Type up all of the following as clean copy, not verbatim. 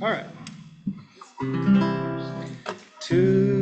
All right. Two.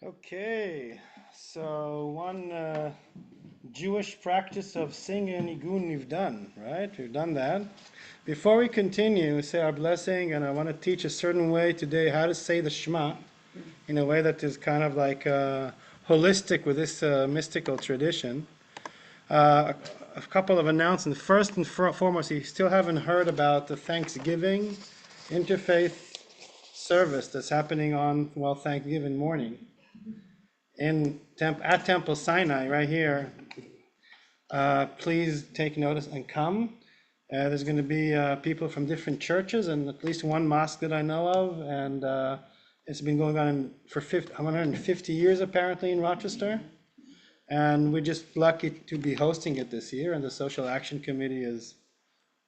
Okay, so one Jewish practice of singing nigun we've done, right? We've done that. Before we continue, we say our blessing, and I want to teach a certain way today how to say the Shema in a way that is kind of like holistic with this mystical tradition. A couple of announcements. First and foremost, you still haven't heard about the Thanksgiving interfaith service that's happening on, well, Thanksgiving morning at Temple Sinai right here. Please take notice and come. There's going to be people from different churches and at least one mosque that I know of, and it's been going on for 150 years apparently in Rochester, and we're just lucky to be hosting it this year, and the Social Action Committee is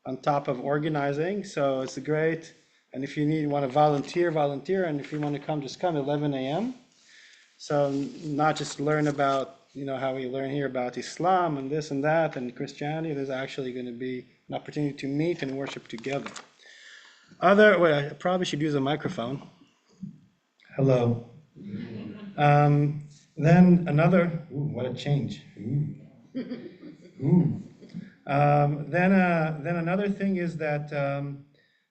on top of organizing, so it's great. And if you want to volunteer, and if you want to come, just come 11 a.m. So not just learn about, how we learn here about Islam and this and that and Christianity. There's actually going to be an opportunity to meet and worship together. I probably should use a microphone. Hello. Then another, what a change. Then another thing is that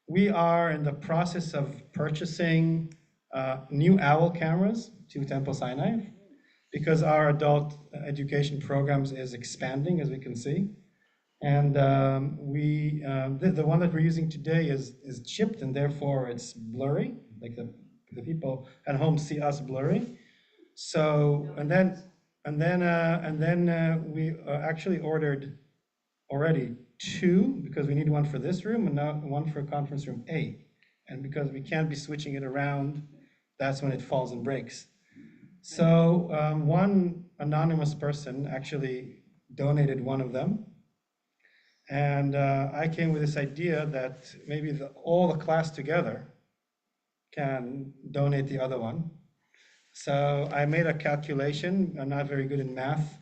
we are in the process of purchasing new OWL cameras to Temple Sinai. because our adult education programs is expanding, as we can see. And the one that we're using today is chipped, and therefore it's blurry, like the people at home see us blurry. So, and then we actually ordered already 2, because we need one for this room and now one for conference room A. And because we can't be switching it around, that's when it falls and breaks. So one anonymous person actually donated one of them. And I came with this idea that maybe all the class together can donate the other one. So I made a calculation. I'm not very good in math,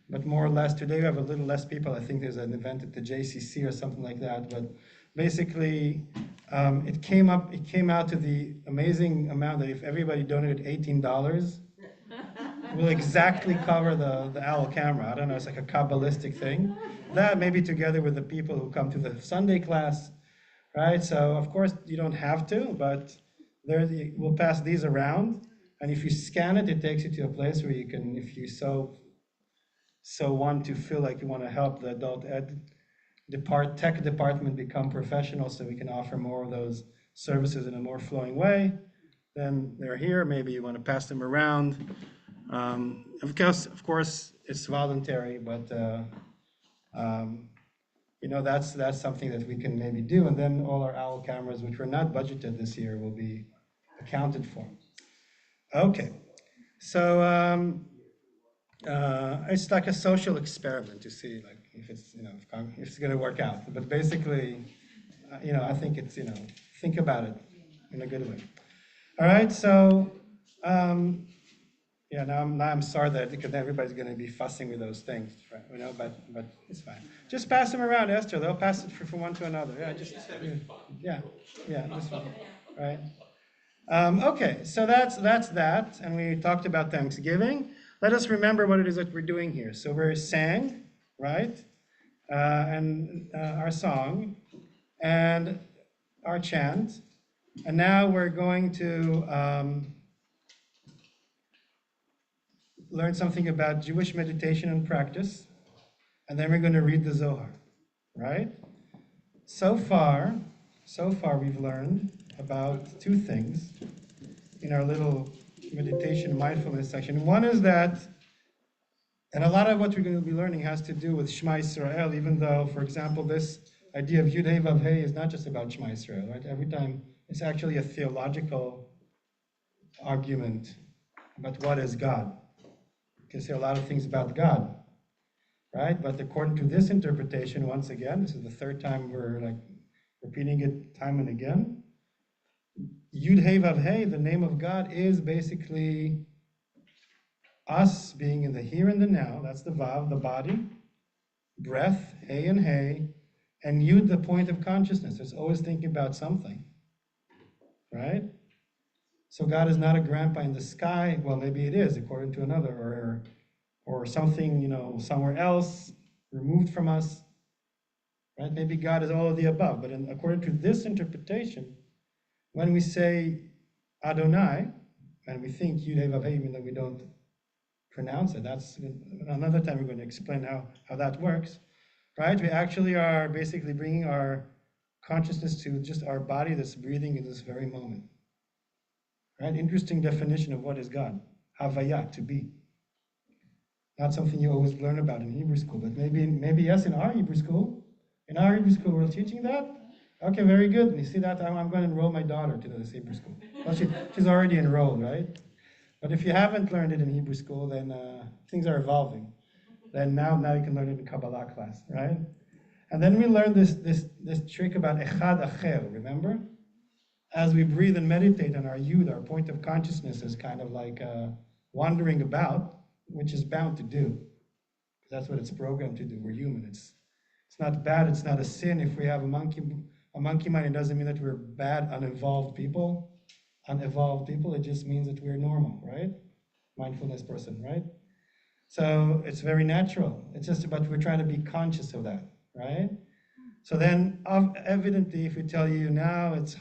but more or less today we have a little less people. I think there's an event at the JCC or something like that. But basically, it came out to the amazing amount that if everybody donated $18, will exactly cover the owl camera. I don't know, it's like a Kabbalistic thing. That maybe together with the people who come to the Sunday class, right? So of course you don't have to, but we'll pass these around. And if you scan it, it takes you to a place where you can, if you so want to feel like you want to help the adult ed tech department become professional so we can offer more of those services in a more flowing way, then they're here. Maybe you want to pass them around. Of course, it's voluntary, but that's something that we can maybe do. And then all our owl cameras, which were not budgeted this year, will be accounted for. Okay, so it's like a social experiment to see, like, if it's if it's going to work out. But basically, I think it's think about it in a good way. All right, so. Now I'm sorry that because everybody's going to be fussing with those things, right? But it's fine. Just pass them around, Esther. They'll pass it from one to another. Yeah, this one, right? Okay, so that's that, and we talked about Thanksgiving. Let us remember what it is that we're doing here. So we sang, right, and our song, and our chant, and now we're going to. Learn something about Jewish meditation and practice, and then we're going to read the Zohar, right? So far we've learned about 2 things in our little meditation mindfulness section. One is that, and a lot of what we're going to be learning has to do with Shema Yisrael, even though, for example, this idea of Yud Hey Vav Hey is not just about Shema Yisrael, right? Every time it's actually a theological argument about what is God. You can say a lot of things about God, right? But according to this interpretation, once again, this is the 3rd time we're repeating it time and again. Yud Hey Vav Hey, the name of God, is basically us being in the here and the now. That's the Vav, the body, breath, Hey and Hey, and Yud, the point of consciousness. It's always thinking about something, right? So God is not a grandpa in the sky. Well, maybe it is, according to another, or something, somewhere else, removed from us. Right? Maybe God is all of the above. But according to this interpretation, when we say Adonai, and we think Yud Hey Vav Hey, even though we don't pronounce it, that's another time we're going to explain how that works. Right? We actually are basically bringing our consciousness to just our body that's breathing in this very moment. Right? Interesting definition of what is God. Havaya, to be. Not something you always learn about in Hebrew school, but maybe yes, in our Hebrew school. In our Hebrew school, we're teaching that. Okay, very good. And you see that? I'm going to enroll my daughter to this Hebrew school. Well, she's already enrolled, right? But if you haven't learned it in Hebrew school, then things are evolving. Then now you can learn it in Kabbalah class, right? And then we learn this trick about Echad Acher, remember? As we breathe and meditate on our Yud, our point of consciousness is kind of like wandering about, which is bound to do. That's what it's programmed to do. We're human. It's not bad. It's not a sin. If we have a monkey mind, it doesn't mean that we're bad, unevolved people. It just means that we're normal, right? Mindfulness person, right? So it's very natural. It's just about we're trying to be conscious of that, right? So then, evidently, if we tell you now it's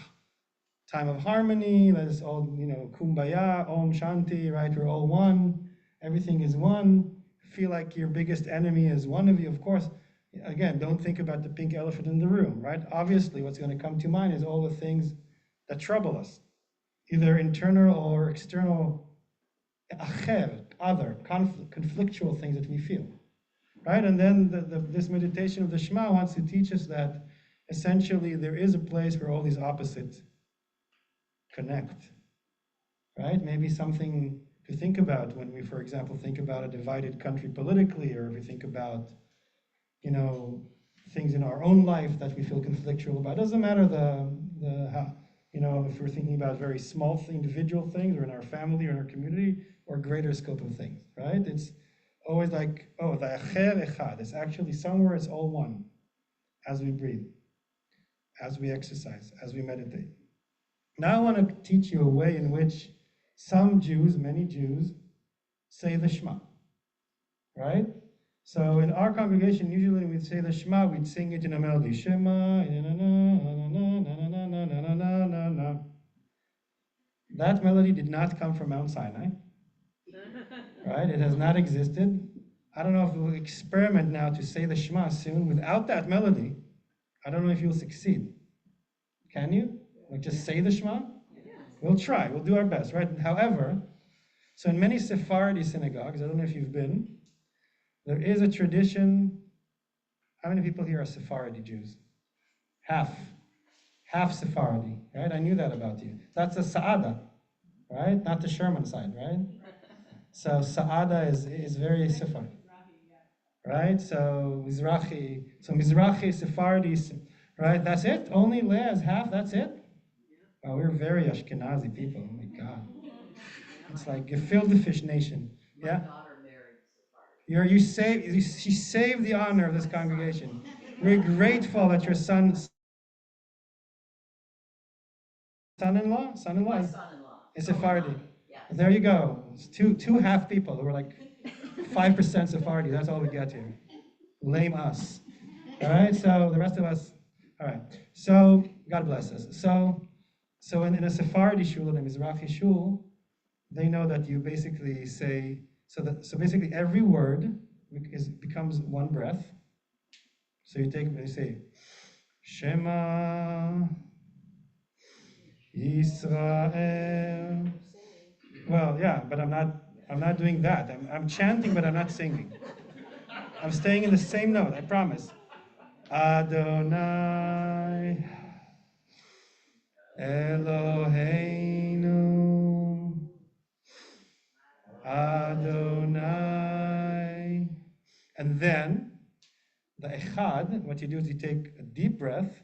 time of harmony, let us all, kumbaya, om shanti, right? We're all one. everything is one, feel like your biggest enemy is one of you. Of course, again, don't think about the pink elephant in the room, right? Obviously, what's going to come to mind is all the things that trouble us, either internal or external, other, conflictual things that we feel, right? And then this meditation of the Shema wants to teach us that essentially there is a place where all these opposites connect, right? Maybe something to think about when we, for example, think about a divided country politically, or if we think about, things in our own life that we feel conflictual about. It doesn't matter how, if we're thinking about very small individual things, or in our family or in our community, or greater scope of things, right? It's always like, oh, the acher echad. It's actually somewhere it's all one as we breathe, as we exercise, as we meditate. Now I want to teach you a way in which some Jews, many Jews, say the Shema, right? So in our congregation, usually when we'd say the Shema, we'd sing it in a melody. Shema, na. That melody did not come from Mount Sinai, right? It has not existed. I don't know if we'll experiment now to say the Shema soon without that melody. I don't know if you'll succeed. Can you? Like just say the Shema? We'll try. We'll do our best, right? However, so in many Sephardi synagogues, I don't know if you've been, there is a tradition. How many people here are Sephardi Jews? Half Sephardi, right? I knew that about you. That's a Sa'ada, right? Not the Sherman side, right? So Sa'ada is very Sephardi, right? So Mizrahi, Sephardi, right? That's it? Only Leah is half, that's it? Wow, we're very Ashkenazi people, oh my God. It's like gefilte fish nation, yeah? She saved the honor of this congregation. We're grateful that your son-in-law is Sephardi. Yes. There you go. It's two half people who are like 5% Sephardi. That's all we get here. Lame us. All right. So the rest of us. All right. So God bless us. So in a Sephardi shul, in a Mizrahi shul, they know that you basically say so basically every word becomes one breath. So you say Shema Yisrael. Well, yeah, but I'm not doing that. I'm chanting, but I'm not singing. I'm staying in the same note, I promise. Adonai Eloheinu Adonai. And then the echad, what you do is you take a deep breath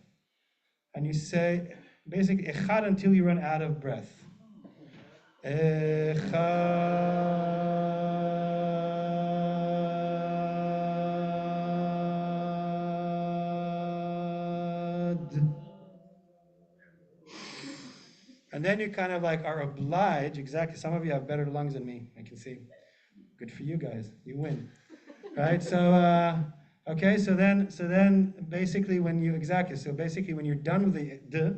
and you say basically echad until you run out of breath. And then you kind of like are obliged, exactly, some of you have better lungs than me, I can see. Good for you guys, you win. Right, so, okay, so then basically when you're done with the D,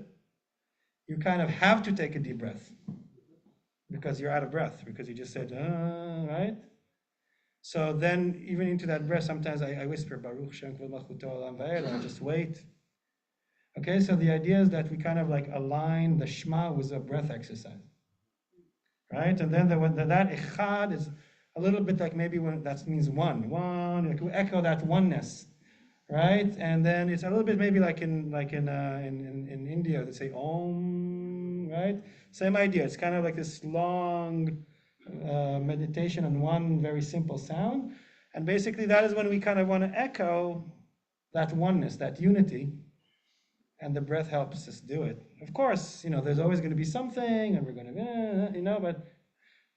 you kind of have to take a deep breath. Because you're out of breath, because you just said, right? So then, even into that breath, sometimes I whisper, Baruch Shem Kvod Malchuto Olam Va'ed, I just wait. Okay, so the idea is that we kind of like align the Shema with a breath exercise. Right? And then that Echad is a little bit like maybe when that means one, like we echo that oneness. Right? And then it's a little bit maybe like in India, they say Om, right? Same idea. It's kind of like this long meditation on one very simple sound. And basically that is when we kind of want to echo that oneness, that unity, and the breath helps us do it. Of course, there's always going to be something, and we're going to, but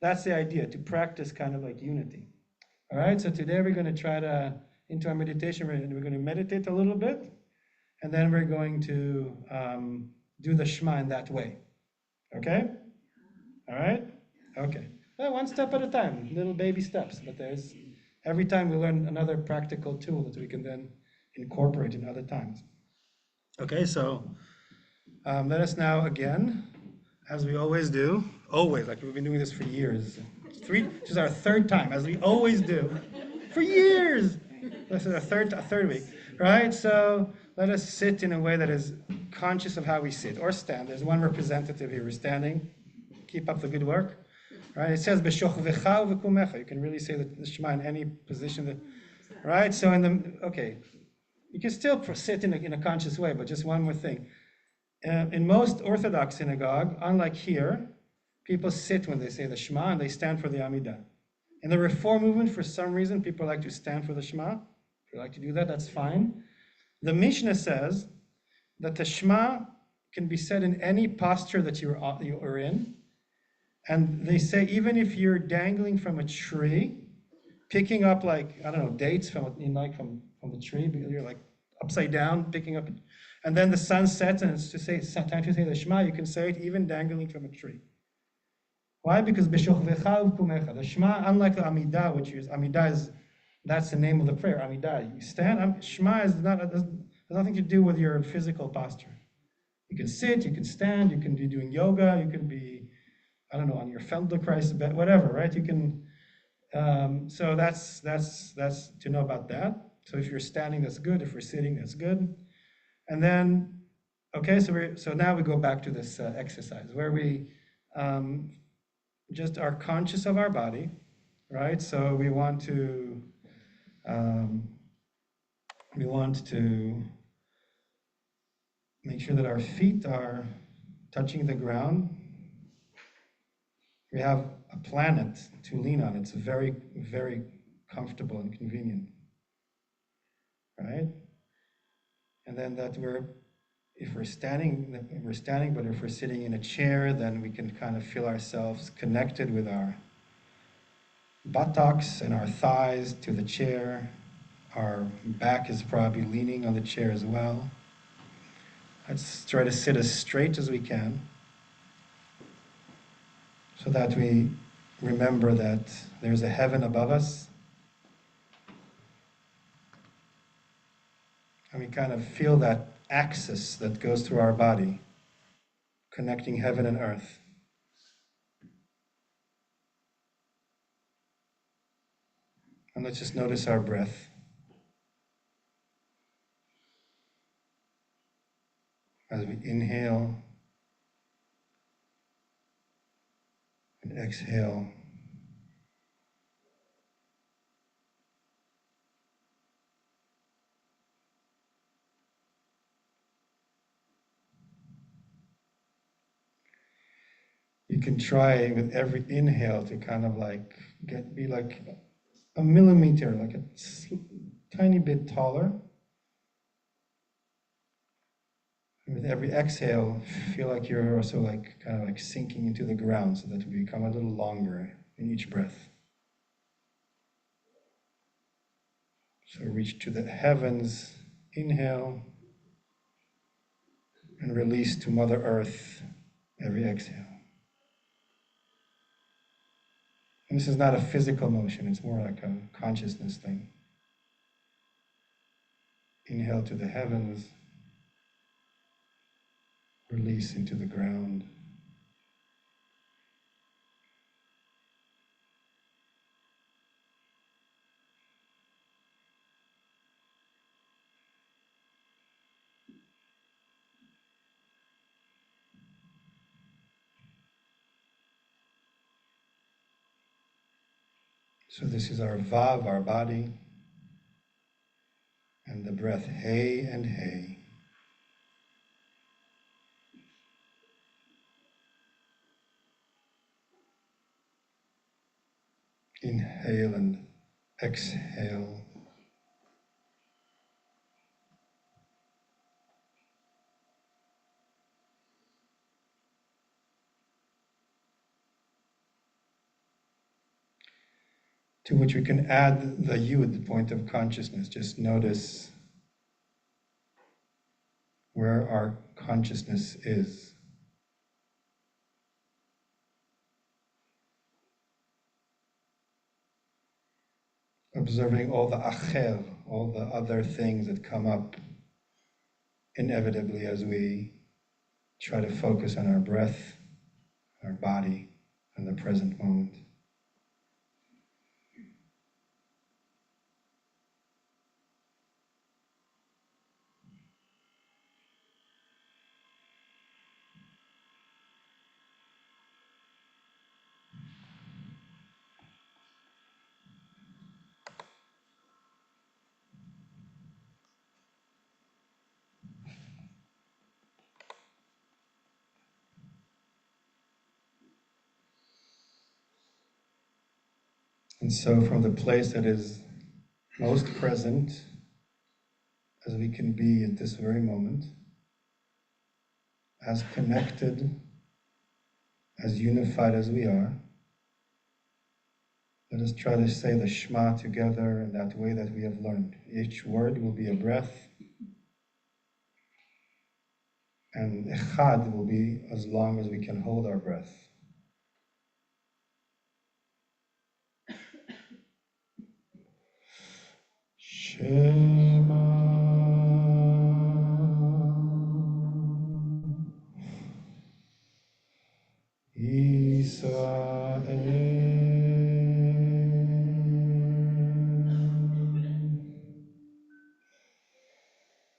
that's the idea, to practice kind of like unity. All right, so today we're going to try to, into our meditation, we're going to meditate a little bit, and then we're going to do the Shema in that way. Okay? All right? Okay. Well, one step at a time, little baby steps, but every time we learn another practical tool that we can then incorporate in other times. Okay, so let us now again, as we always do, like we've been doing this for years, This is our third time, as we always do, for years. This is our third week, right? So let us sit in a way that is conscious of how we sit or stand. There's one representative here. We're standing. Keep up the good work, right? It says b'shochvecha u'v'kumecha. You can really say the Shema in any position, right? So you can still sit in a conscious way, but just one more thing. In most Orthodox synagogue, unlike here, people sit when they say the Shema and they stand for the Amidah. In the Reform movement, for some reason, people like to stand for the Shema. If you like to do that, that's fine. The Mishnah says that the Shema can be said in any posture that you are in. And they say even if you're dangling from a tree, picking up dates from the tree, you're like upside down, picking up, and then the sun sets and it's time to say the Shema, you can say it even dangling from a tree. Why? Because b'shochvecha u'kumecha. The Shema, unlike the Amidah that's the name of the prayer, Amidah. You stand, Shema has nothing to do with your physical posture. You can sit, you can stand, you can be doing yoga, you can be, on your Feldenkrais bed, whatever, right? You can, so that's to know about that. So if you're standing, that's good. If we're sitting, that's good. And then, so now we go back to this exercise where we just are conscious of our body, right? So we want to make sure that our feet are touching the ground. We have a planet to lean on. It's very, very comfortable and convenient, right? And then if we're standing, but if we're sitting in a chair, then we can kind of feel ourselves connected with our buttocks and our thighs to the chair. Our back is probably leaning on the chair as well. Let's try to sit as straight as we can so that we remember that there's a heaven above us. And we kind of feel that axis that goes through our body, connecting heaven and earth. And let's just notice our breath. As we inhale and exhale. You can try with every inhale to kind of be like a millimeter, like a tiny bit taller. And with every exhale, feel like you're also kind of sinking into the ground so that we become a little longer in each breath. So reach to the heavens, inhale, and release to Mother Earth every exhale. And this is not a physical motion, it's more like a consciousness thing. Inhale to the heavens, release into the ground. So this is our Vav, our body, and the breath Hey and Hey. Inhale and exhale. To which we can add the Yud, the point of consciousness. Just notice where our consciousness is. Observing all the acher, all the other things that come up inevitably as we try to focus on our breath, our body, and the present moment. And so from the place that is most present as we can be at this very moment, as connected, as unified as we are, let us try to say the Shema together in that way that we have learned. Each word will be a breath, and Echad will be as long as we can hold our breath. Shema Yisrael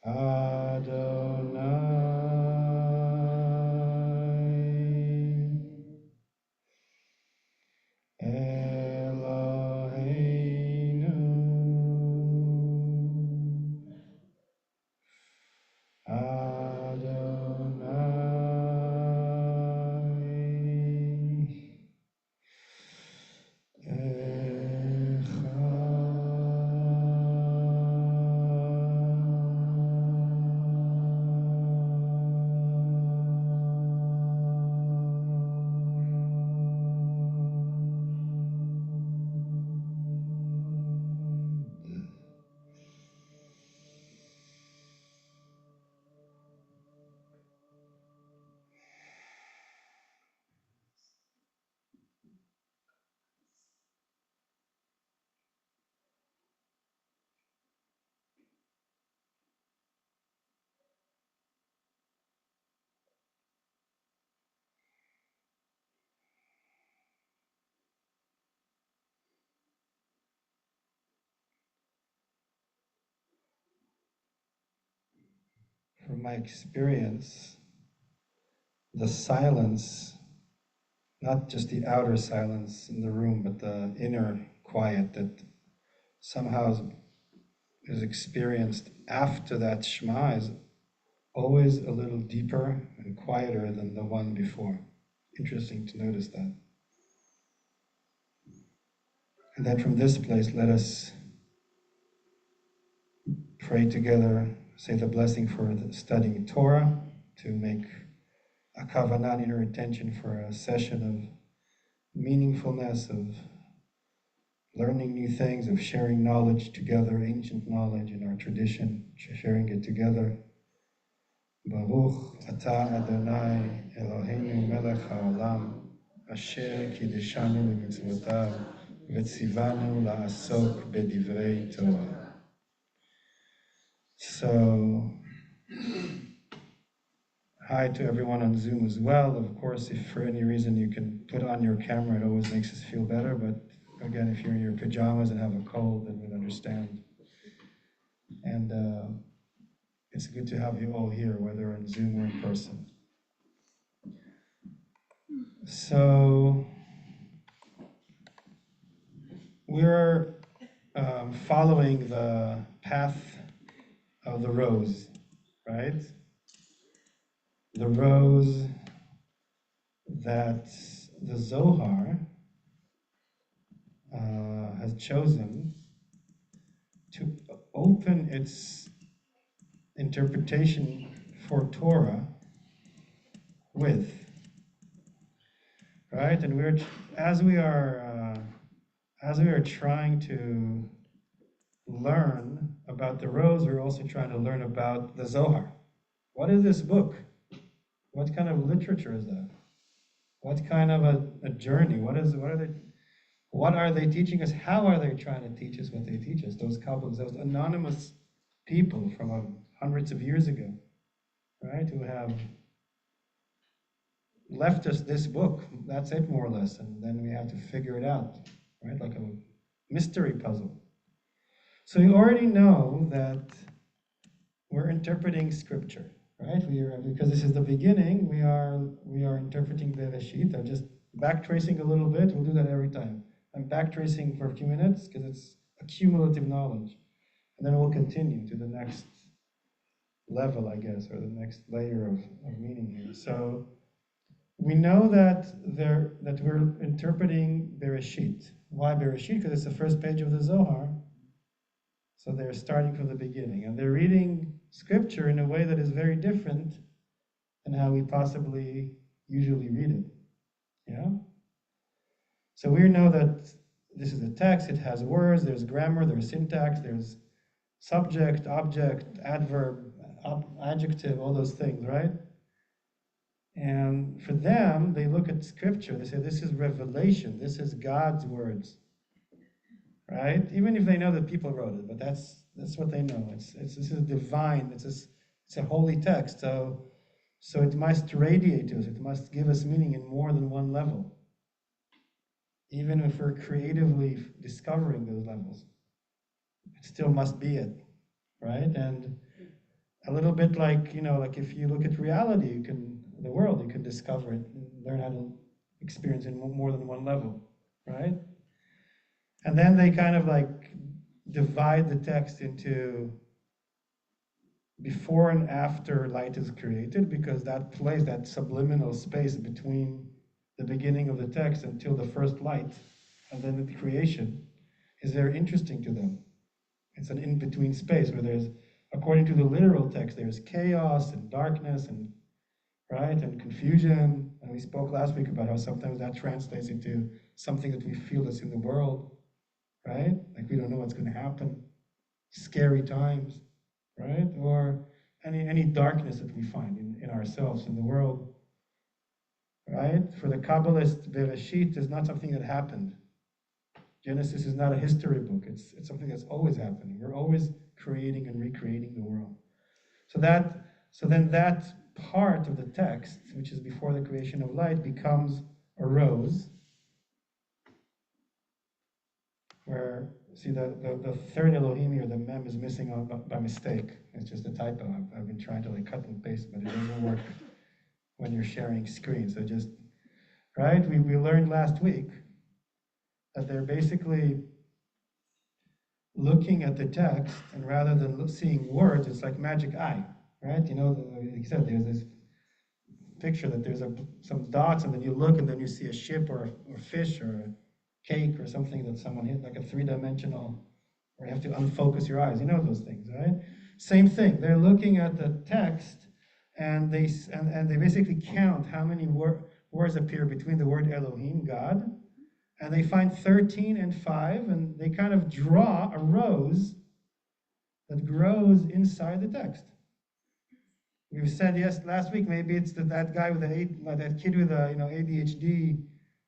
Adonai Eloheinu Adonai From my experience, the silence, not just the outer silence in the room, but the inner quiet that somehow is experienced after that Shema is always a little deeper and quieter than the one before. Interesting to notice that. And then from this place, let us pray together, say the blessing for the studying Torah, to make a kavanah in our intention for a session of meaningfulness, of learning new things, of sharing knowledge together, ancient knowledge in our tradition, sharing it together. Baruch atah Adonai Eloheinu melech haolam, asher kiddushanu b'mitzvotav, v'tzivanu la'asok b'divrei Torah. So, hi to everyone on Zoom as well. Of course, if for any reason you can put on your camera, it always makes us feel better. But again, if you're in your pajamas and have a cold, then we'll understand. And it's good to have you all here, whether on Zoom or in person. So, we're following the path of the rose, right? The rose that the Zohar has chosen to open its interpretation for Torah with, right? And as we are trying to learn about the rose, we're also trying to learn about the Zohar. What is this book? What kind of literature is that? What kind of a journey? What are they teaching us? How are they trying to teach us what they teach us? Those couples, those anonymous people from hundreds of years ago, right? Who have left us this book. That's it, more or less. And then we have to figure it out, right? Like a mystery puzzle. So you already know that we're interpreting scripture, right? Because this is the beginning, we are interpreting Bereshit. I'm just backtracing a little bit. We'll do that every time. I'm backtracing for a few minutes because it's a cumulative knowledge. And then we'll continue to the next level, I guess, or the next layer of meaning here. So We know that we're interpreting Bereshit. Why Bereshit? Because it's the first page of the Zohar. So they're starting from the beginning. And they're reading scripture in a way that is very different than how we possibly usually read it. Yeah? So we know that this is a text, it has words, there's grammar, there's syntax, there's subject, object, adverb, adjective, all those things, right? And for them, they look at scripture, they say this is revelation, this is God's words, right? Even if they know that people wrote it, but that's what they know. This is divine, it's a holy text, so it must radiate to us, it must give us meaning in more than one level. Even if we're creatively discovering those levels, it still must be it, right? And a little bit like, like if you look at reality, the world, you can discover it, learn how to experience it in more than one level, right? And then they kind of like divide the text into before and after light is created, because that place, that subliminal space between the beginning of the text until the first light, and then the creation, is very interesting to them. It's an in-between space where there's, according to the literal text, there's chaos and darkness and right and confusion. And we spoke last week about how sometimes that translates into something that we feel that's in the world, right? Like we don't know what's going to happen, scary times, right? Or any darkness that we find in ourselves, in the world. Right? For the Kabbalist, Bereshit is not something that happened. Genesis is not a history book. It's something that's always happening. We're always creating and recreating the world. So then that part of the text, which is before the creation of light, becomes a rose, where, see, the third Elohim here, the mem is missing by mistake. It's just a typo. I've been trying to like cut and paste, but it doesn't work when you're sharing screens. So just, right? We learned last week that they're basically looking at the text, and rather than seeing words, it's like magic eye, right? Like you said, there's this picture that there's some dots, and then you look, and then you see a ship or a fish or a cake or something that someone hit, like a three-dimensional, where you have to unfocus your eyes. You know those things, right? Same thing. They're looking at the text, and they basically count how many words appear between the word Elohim, God, and they find 13 and 5, and they kind of draw a rose that grows inside the text. We've said last week, maybe it's that guy with that kid with ADHD.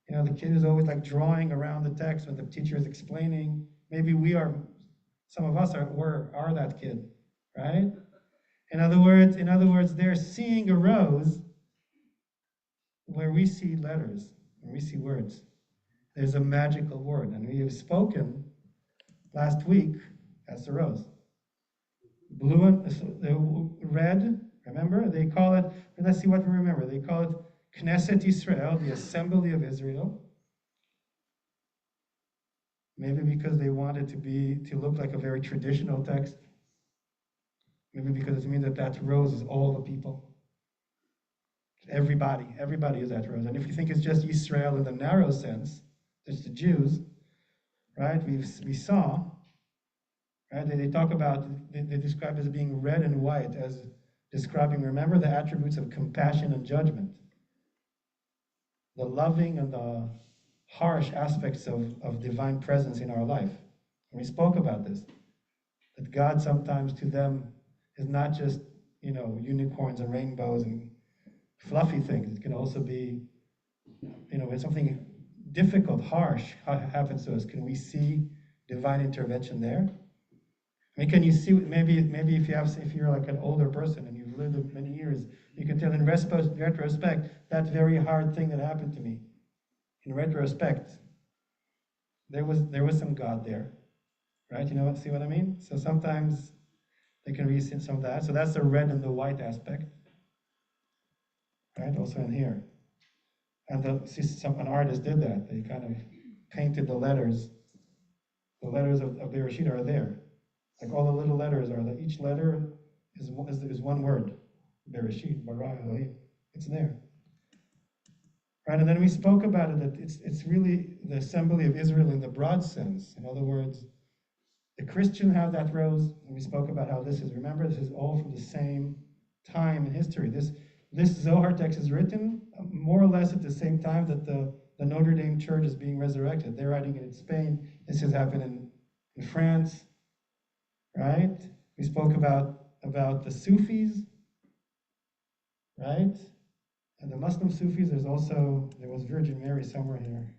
The kid is always like drawing around the text when the teacher is explaining. Maybe some of us are that kid, right? In other words, they're seeing a rose where we see letters, where we see words. There's a magical word, and we have spoken last week as the rose. Blue and red, remember? They call it, let's see what we remember. They call it Knesset Israel, the Assembly of Israel. Maybe because they want it to look like a very traditional text. Maybe because it means that rose is all the people. Everybody is that rose. And if you think it's just Israel in the narrow sense, just the Jews, right? We saw, right? They talk about, they describe it as being red and white, as describing, remember, the attributes of compassion and judgment. The loving and the harsh aspects of divine presence in our life. And we spoke about this, that God sometimes to them is not just, unicorns and rainbows and fluffy things. It can also be, when something difficult, harsh happens to us, can we see divine intervention there? I mean, can you see, maybe if you're like an older person and you've lived many years, you can tell in retrospect, that very hard thing that happened to me. In retrospect, there was some God there, right? See what I mean? So sometimes they can read some of that. So that's the red and the white aspect, right? Also in here. And an artist did that. They kind of painted the letters. The letters of Bereshit are there. Like all the little letters are there. Each letter is one word. Bereshit, bara, Elohim. It's there. right? And then we spoke about it, that it's really the assembly of Israel in the broad sense. In other words, the Christian have that rose, and we spoke about how this is, remember, this is all from the same time in history. This Zohar text is written more or less at the same time that the Notre Dame Church is being resurrected. They're writing it in Spain. This has happened in France, right? We spoke about the Sufis, right? And the Muslim Sufis, there was Virgin Mary somewhere here.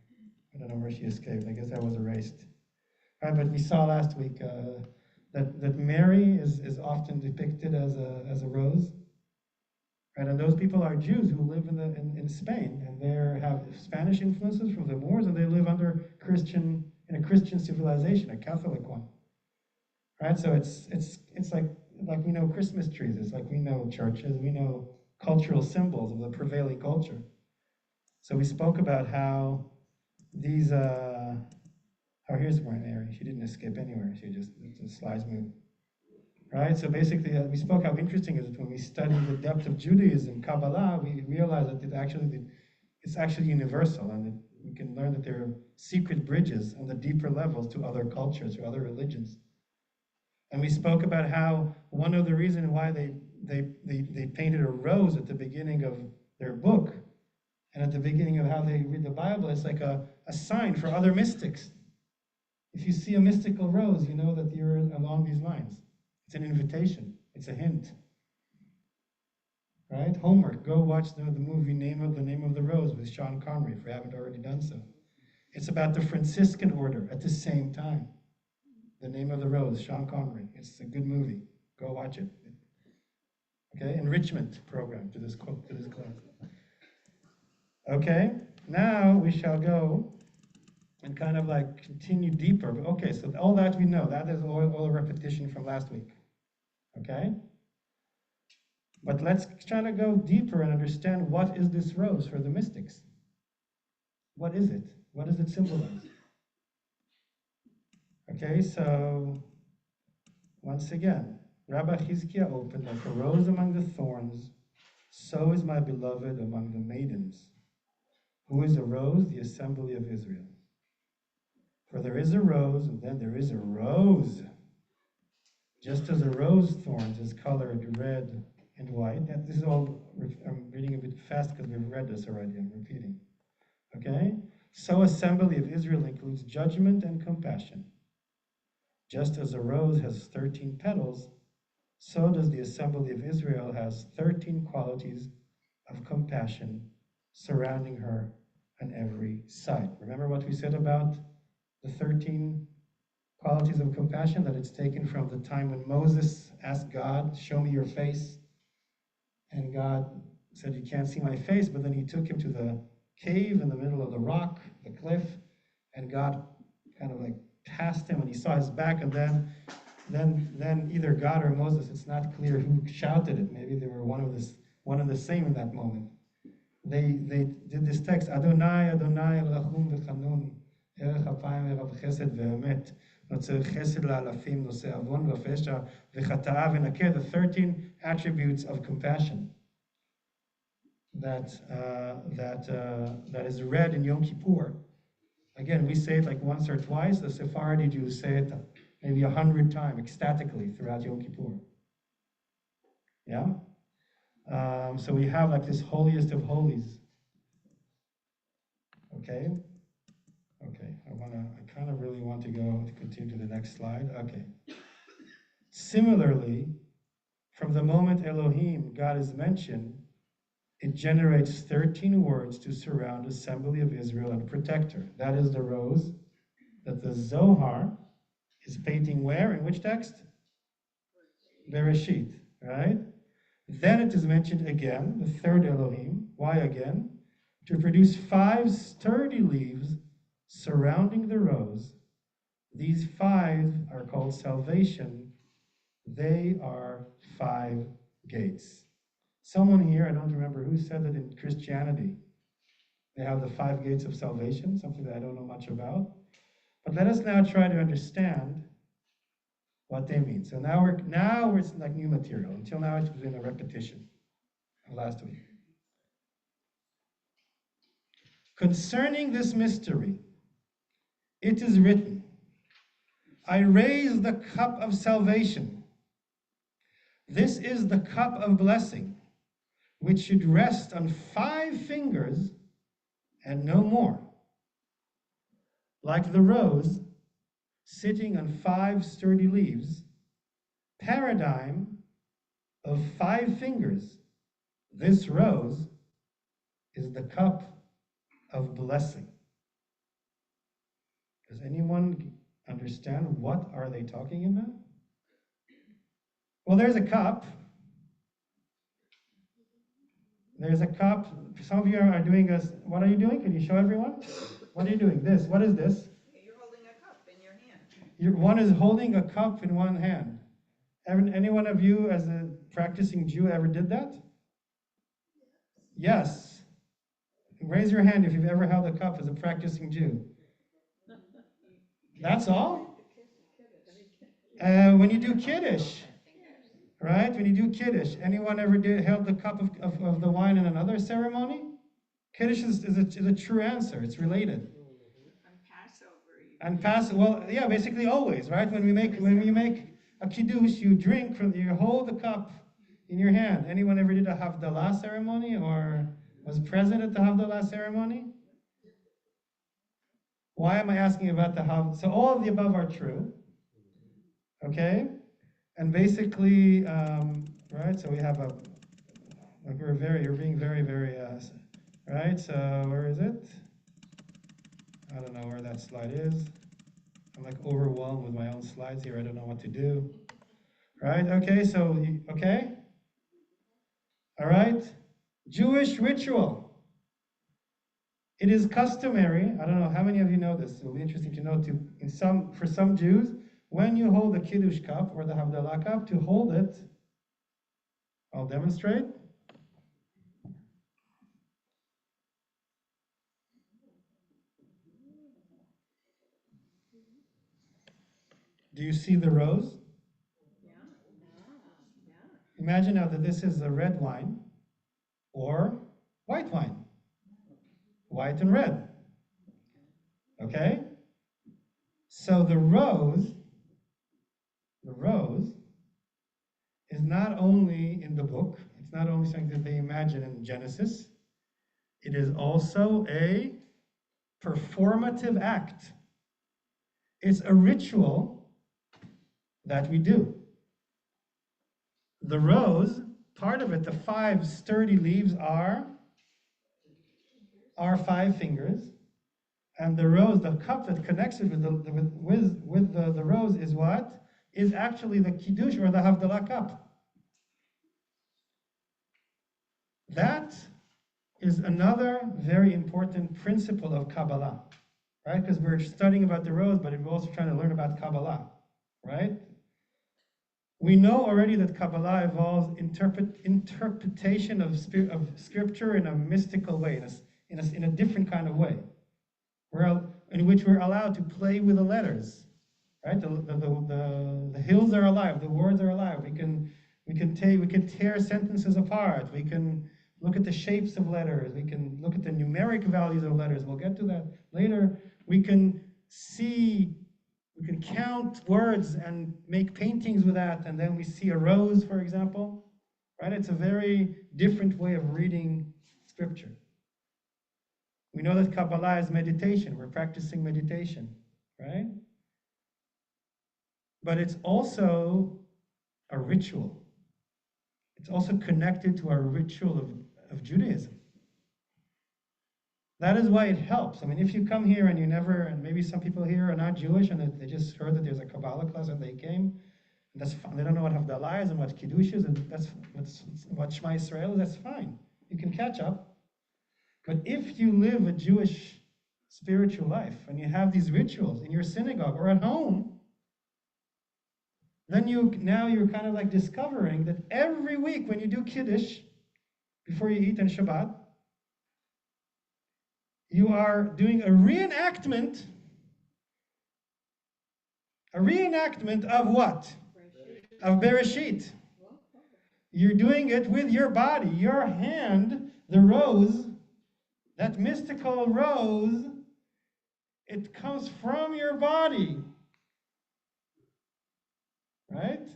I don't know where she escaped. I guess that was erased. Right, but we saw last week that Mary is often depicted as a rose. Right, and those people are Jews who live in Spain, and they have Spanish influences from the Moors, and they live under in a Christian civilization, a Catholic one. Right, so it's like we know Christmas trees, it's like we know churches, we know cultural symbols of the prevailing culture. So we spoke about how these. Here's Mary. She didn't escape anywhere. The slides moved. Right? So basically, we spoke how interesting it is when we study the depth of Judaism, Kabbalah, we realize that it's actually universal, and that we can learn that there are secret bridges on the deeper levels to other cultures or other religions. And we spoke about how one of the reasons why they painted a rose at the beginning of their book, and at the beginning of how they read the Bible, it's like a sign for other mystics. If you see a mystical rose, you know that you're along these lines. It's an invitation. It's a hint. Right? Homework. Go watch the movie The Name of the Rose with Sean Connery, if you haven't already done so. It's about the Franciscan order at the same time. The Name of the Rose, Sean Connery. It's a good movie. Go watch it. Okay? Enrichment program to this class. Okay? Now we shall go and kind of like continue deeper. But okay, so all that we know, that is all a repetition from last week. Okay? But let's try to go deeper and understand what is this rose for the mystics. What is it? What does it symbolize? Okay, so once again, Rabbi Chizkiah opened, like a rose among the thorns, so is my beloved among the maidens. Who is a rose? The assembly of Israel. For there is a rose, and then there is a rose. Just as a rose thorns is colored red and white. This is all, I'm reading a bit fast because we've read this already, I'm repeating. Okay? So assembly of Israel includes judgment and compassion. Just as a rose has 13 petals, so does the assembly of Israel has 13 qualities of compassion surrounding her on every side. Remember what we said about the 13 qualities of compassion, that it's taken from the time when Moses asked God, show me your face. And God said, you can't see my face, but then he took him to the cave in the middle of the rock, the cliff, and God kind of like passed him and he saw his back, and then either God or Moses, it's not clear who shouted it. Maybe they were one and the same in that moment. They did this text, Adonai, Adonai, Elachum v'chanun, Erech hapayim v'rav chesed v'emet, Notzer chesed la'alafim, Noseh avon v'fesha v'chata'a v'nakeh, the 13 attributes of compassion that is read in Yom Kippur. Again, we say it like once or twice. The Sephardi Jews say it maybe 100 times ecstatically throughout Yom Kippur. Yeah? So we have like this holiest of holies. Okay? Okay, I kind of really want to continue to the next slide. Okay. Similarly, from the moment Elohim, God, is mentioned, it generates 13 words to surround assembly of Israel and protect her. That is the rose that the Zohar is painting where? In which text? Bereshit, right? Then it is mentioned again, the third Elohim. Why again? To produce 5 sturdy leaves surrounding the rose. These 5 are called salvation. They are 5 gates. Someone here, I don't remember who said that in Christianity, they have the 5 gates of salvation, something that I don't know much about. But let us now try to understand what they mean. So now we're like new material. Until now it was in a repetition of last week. Concerning this mystery, it is written, I raise the cup of salvation. This is the cup of blessing, which should rest on 5 fingers and no more, like the rose sitting on 5 sturdy leaves, paradigm of 5 fingers. This rose is the cup of blessing. Does anyone understand what are they talking about? Well, there's a cup. There's a cup. Some of you are doing this. What are you doing? Can you show everyone? What are you doing? This. What is this? You're holding a cup in your hand. One is holding a cup in one hand. Any one of you as a practicing Jew ever did that? Yes. Raise your hand if you've ever held a cup as a practicing Jew. That's all? When you do Kiddush, right? When you do Kiddush, anyone ever held the cup of the wine in another ceremony? Kiddush is a true answer. It's related. And Passover. Well, yeah, basically always, right? When you make a Kiddush, you hold the cup in your hand. Anyone ever did a Havdalah ceremony or was present at the Havdalah ceremony? Why am I asking about the Havdalah? So all of the above are true. Okay? And basically, right, so we have you're being very, very, right, so where is it? I don't know where that slide is. I'm like overwhelmed with my own slides here. I don't know what to do. Right, okay, so, okay? All right, Jewish ritual. It is customary, I don't know how many of you know this, it'll be interesting to know too, for some Jews, when you hold the Kiddush cup or the Havdalah cup, to hold it, I'll demonstrate. Do you see the rose? Yeah. Imagine now that this is a red wine or white wine. White and red. Okay? So the rose is not only in the book, it's not only something that they imagine in Genesis, it is also a performative act. It's a ritual that we do. The rose, part of it, the 5 sturdy leaves are 5 fingers, and the rose, the cup that connects it with the rose is what? Is actually the Kiddush or the Havdalah cup. That is another very important principle of Kabbalah, right? Because we're studying about the rose, but we're also trying to learn about Kabbalah, right? We know already that Kabbalah involves interpretation of scripture in a mystical way, in a different kind of way, in which we're allowed to play with the letters, right? The hills are alive, the words are alive. We can tear sentences apart. We can look at the shapes of letters. We can look at the numeric values of letters. We'll get to that later. We can count words and make paintings with that, and then we see a rose, for example, right? It's a very different way of reading scripture. We know that Kabbalah is meditation. We're practicing meditation, right? But it's also a ritual. It's also connected to our ritual of Judaism. That is why it helps. I mean, if you come here and and maybe some people here are not Jewish and they just heard that there's a Kabbalah class and they came, and that's fine. They don't know what Havdalah is and what Kiddush is, and that's what Shema Yisrael is, that's fine. You can catch up. But if you live a Jewish spiritual life and you have these rituals in your synagogue or at home, then you're kind of like discovering that every week when you do Kiddush, before you eat on Shabbat, you are doing a reenactment of what? Of Bereshit. You're doing it with your body, your hand, the rose That mystical rose, it comes from your body. Right?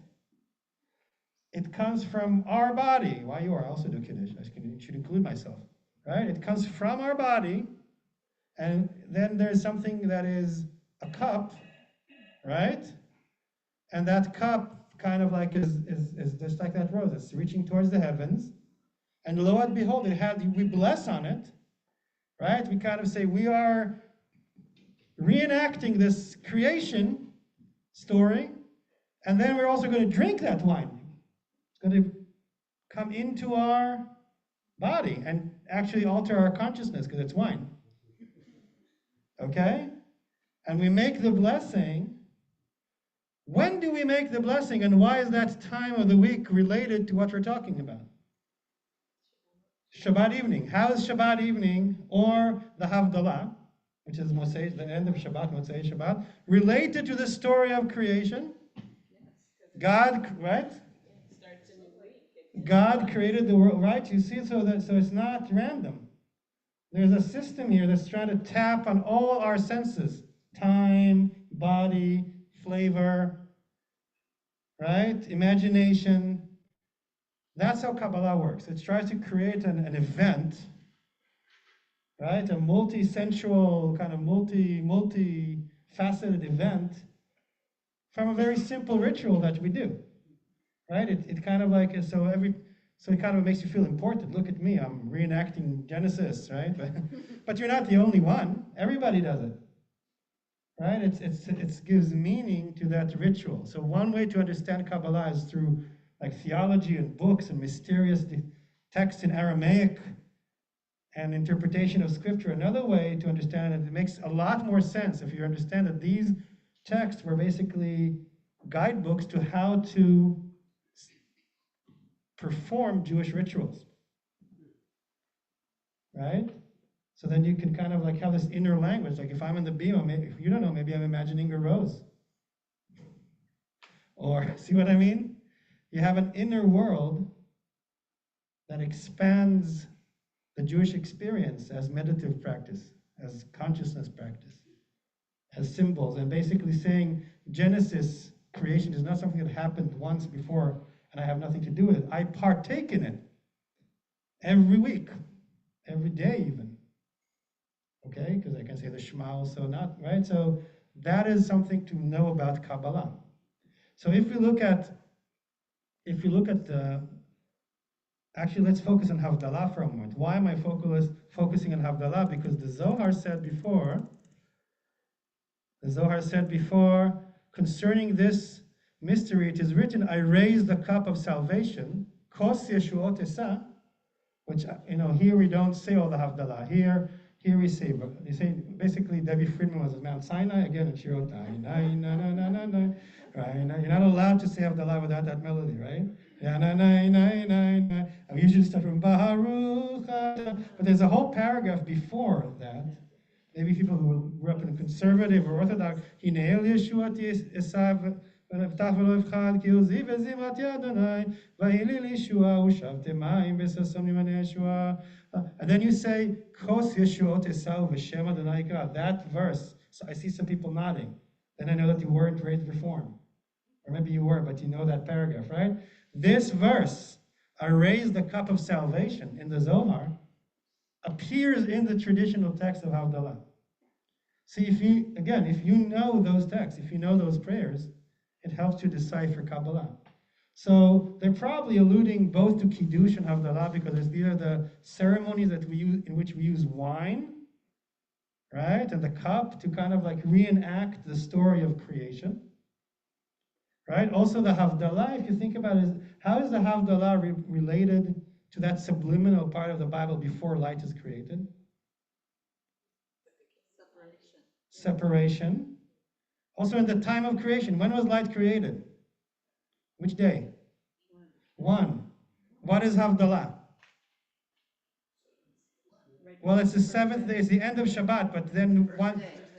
It comes from our body. Why you are? I also do Kiddush. I should include myself. Right? It comes from our body. And then there's something that is a cup. Right? And that cup kind of like is just like that rose. It's reaching towards the heavens. And lo and behold, we bless on it. Right? We kind of say we are reenacting this creation story. And then we're also going to drink that wine. It's going to come into our body and actually alter our consciousness because it's wine. Okay? And we make the blessing. When do we make the blessing and why is that time of the week related to what we're talking about? Shabbat evening. How is Shabbat evening or the Havdalah, which is Mosei, the end of Shabbat, Mosei Shabbat, related to the story of creation? God, right? God created the world, right? You see, so it's not random. There's a system here that's trying to tap on all our senses: time, body, flavor, right? Imagination. That's how Kabbalah works. It tries to create an event, right? A multi-sensual, kind of multi-faceted event from a very simple ritual that we do. Right? It kind of like, so it kind of makes you feel important. Look at me, I'm reenacting Genesis, right? But you're not the only one. Everybody does it. Right? It gives meaning to that ritual. So one way to understand Kabbalah is through like theology and books and mysterious texts in Aramaic and interpretation of scripture. Another way to understand it makes a lot more sense if you understand that these texts were basically guidebooks to how to perform Jewish rituals, right? So then you can kind of like have this inner language. Like if I'm in the bima, maybe, if you don't know, maybe I'm imagining a rose. Or, see what I mean? You have an inner world that expands the Jewish experience as meditative practice, as consciousness practice, as symbols, and basically saying Genesis creation is not something that happened once before and I have nothing to do with it. I partake in it every week, every day even. Okay, because I can say the Shema also, not, right? So that is something to know about Kabbalah. So if you look at the, actually let's focus on Havdalah for a moment. Why am I focusing on Havdalah? Because the Zohar said before, concerning this mystery, it is written, I raise the cup of salvation, Kos Yeshuot Esa, which, here we don't say all the Havdalah. Here we say, but you say, basically, Debbie Friedman was at Mount Sinai, again, and she wrote, right? You're not allowed to say Havdalah without that melody, right? We usually start from Baruch, but there's a whole paragraph before that. Maybe people who grew up in conservative or orthodox, Hineel Yeshuot Esav, and then you say, Kos Yeshuot Esau V'Shem Adonai Yikra. That verse, so I see some people nodding. Then I know that you weren't raised Reform. Or maybe you were, but you know that paragraph, right? This verse, I raise the cup of salvation in the Zohar, appears in the traditional text of Havdalah. See, if you know those texts, if you know those prayers, it helps you decipher Kabbalah. So they're probably alluding both to Kiddush and Havdalah because these are the ceremonies that we use, in which we use wine, right, and the cup to kind of like reenact the story of creation, right? Also the Havdalah, if you think about it, how is the Havdalah related to that subliminal part of the Bible before light is created? Separation. Also in the time of creation, when was light created? Which day? One. What is Havdalah? Well, it's the seventh day, it's the end of Shabbat, but then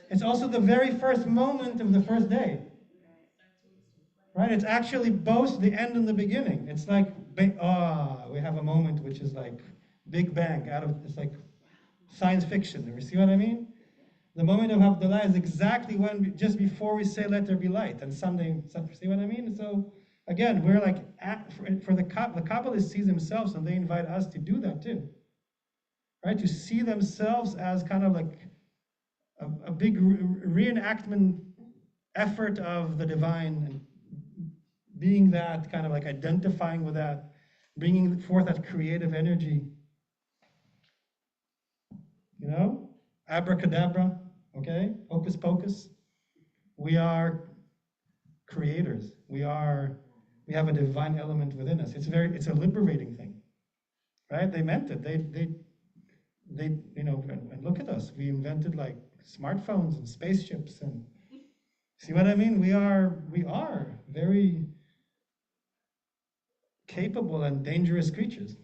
it's also the very first moment of the first day. Right? It's actually both the end and the beginning. It's like, we have a moment which is like Big Bang, it's like science fiction. You see what I mean? The moment of Havdalah is exactly when, just before we say let there be light, and Sunday, see what I mean? So again, we're like, the Kabbalists see themselves, and they invite us to do that too. Right? To see themselves as kind of like a big reenactment effort of the divine, and being that, kind of like identifying with that, bringing forth that creative energy. You know? Abracadabra, okay? Hocus pocus. We are creators. We have a divine element within us. It's a liberating thing. Right? They meant it. They you know, and look at us. We invented like smartphones and spaceships, and see what I mean? We are very capable and dangerous creatures,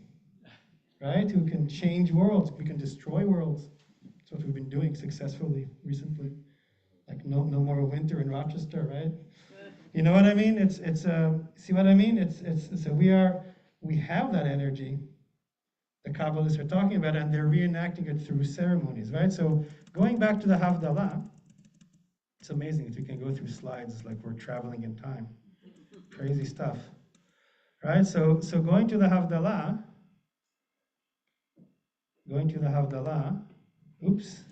right? Who can change worlds. We can destroy worlds. That's what we've been doing successfully recently. Like no more winter in Rochester, right? You know what I mean? See what I mean? So we have that energy the Kabbalists are talking about, and they're reenacting it through ceremonies, right? So going back to the Havdalah, it's amazing if we can go through slides like we're traveling in time. Crazy stuff, right? So going to the Havdalah, oops,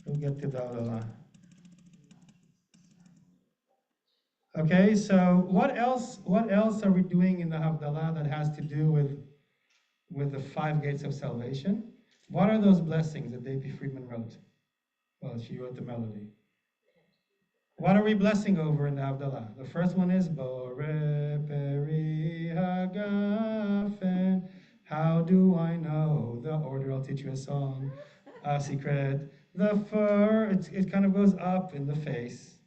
we'll get to the Havdalah. Okay, so what else are we doing in the Havdalah that has to do with the 5 gates of salvation? What are those blessings that Davy Friedman wrote? Well, she wrote the melody. What are we blessing over in the Havdalah? The first one is Bore Peri Hagafen. How do I know the order? I'll teach you a song, a secret. The fur, it kind of goes up in the face.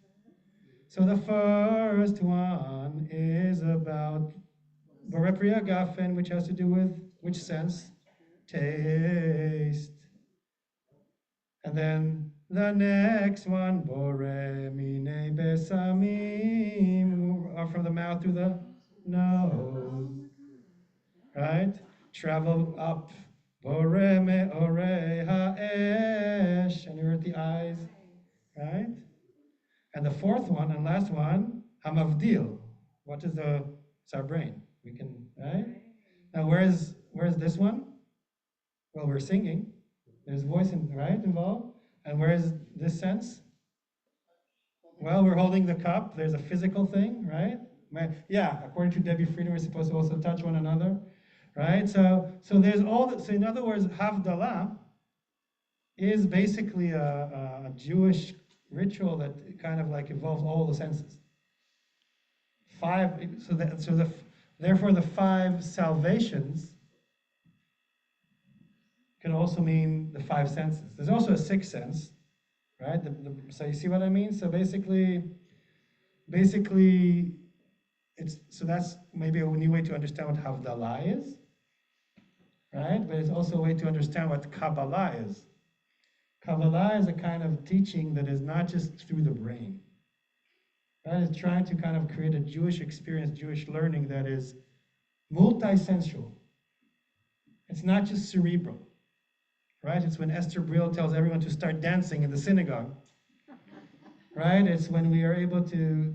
So the first one is about Bore Peri Hagafen, which has to do with which sense? Taste. And then the next one, Bore Mine Besamim, from the mouth to the nose, right? Travel up, Bore Me'ore Ha'esh, and you're at the eyes, right? And the fourth one and last one, Hamavdil. What is it's our brain. We can, right? Now where's this one? Well, we're singing. There's voice involved. And where is this sense? Well, we're holding the cup. There's a physical thing, right? Yeah, according to Debbie Friedman, we're supposed to also touch one another, right? So there's so in other words, Havdalah is basically a Jewish ritual that kind of like involves all the senses. Therefore the 5 salvations can also mean the 5 senses. There's also a 6th sense, right? So you see what I mean? So basically, that's maybe a new way to understand what Havdalah is, right? But it's also a way to understand what Kabbalah is. Kabbalah is a kind of teaching that is not just through the brain, right? It's trying to kind of create a Jewish experience, Jewish learning that is multisensual. It's not just cerebral. Right? It's when Esther Brill tells everyone to start dancing in the synagogue. Right? It's when we are able to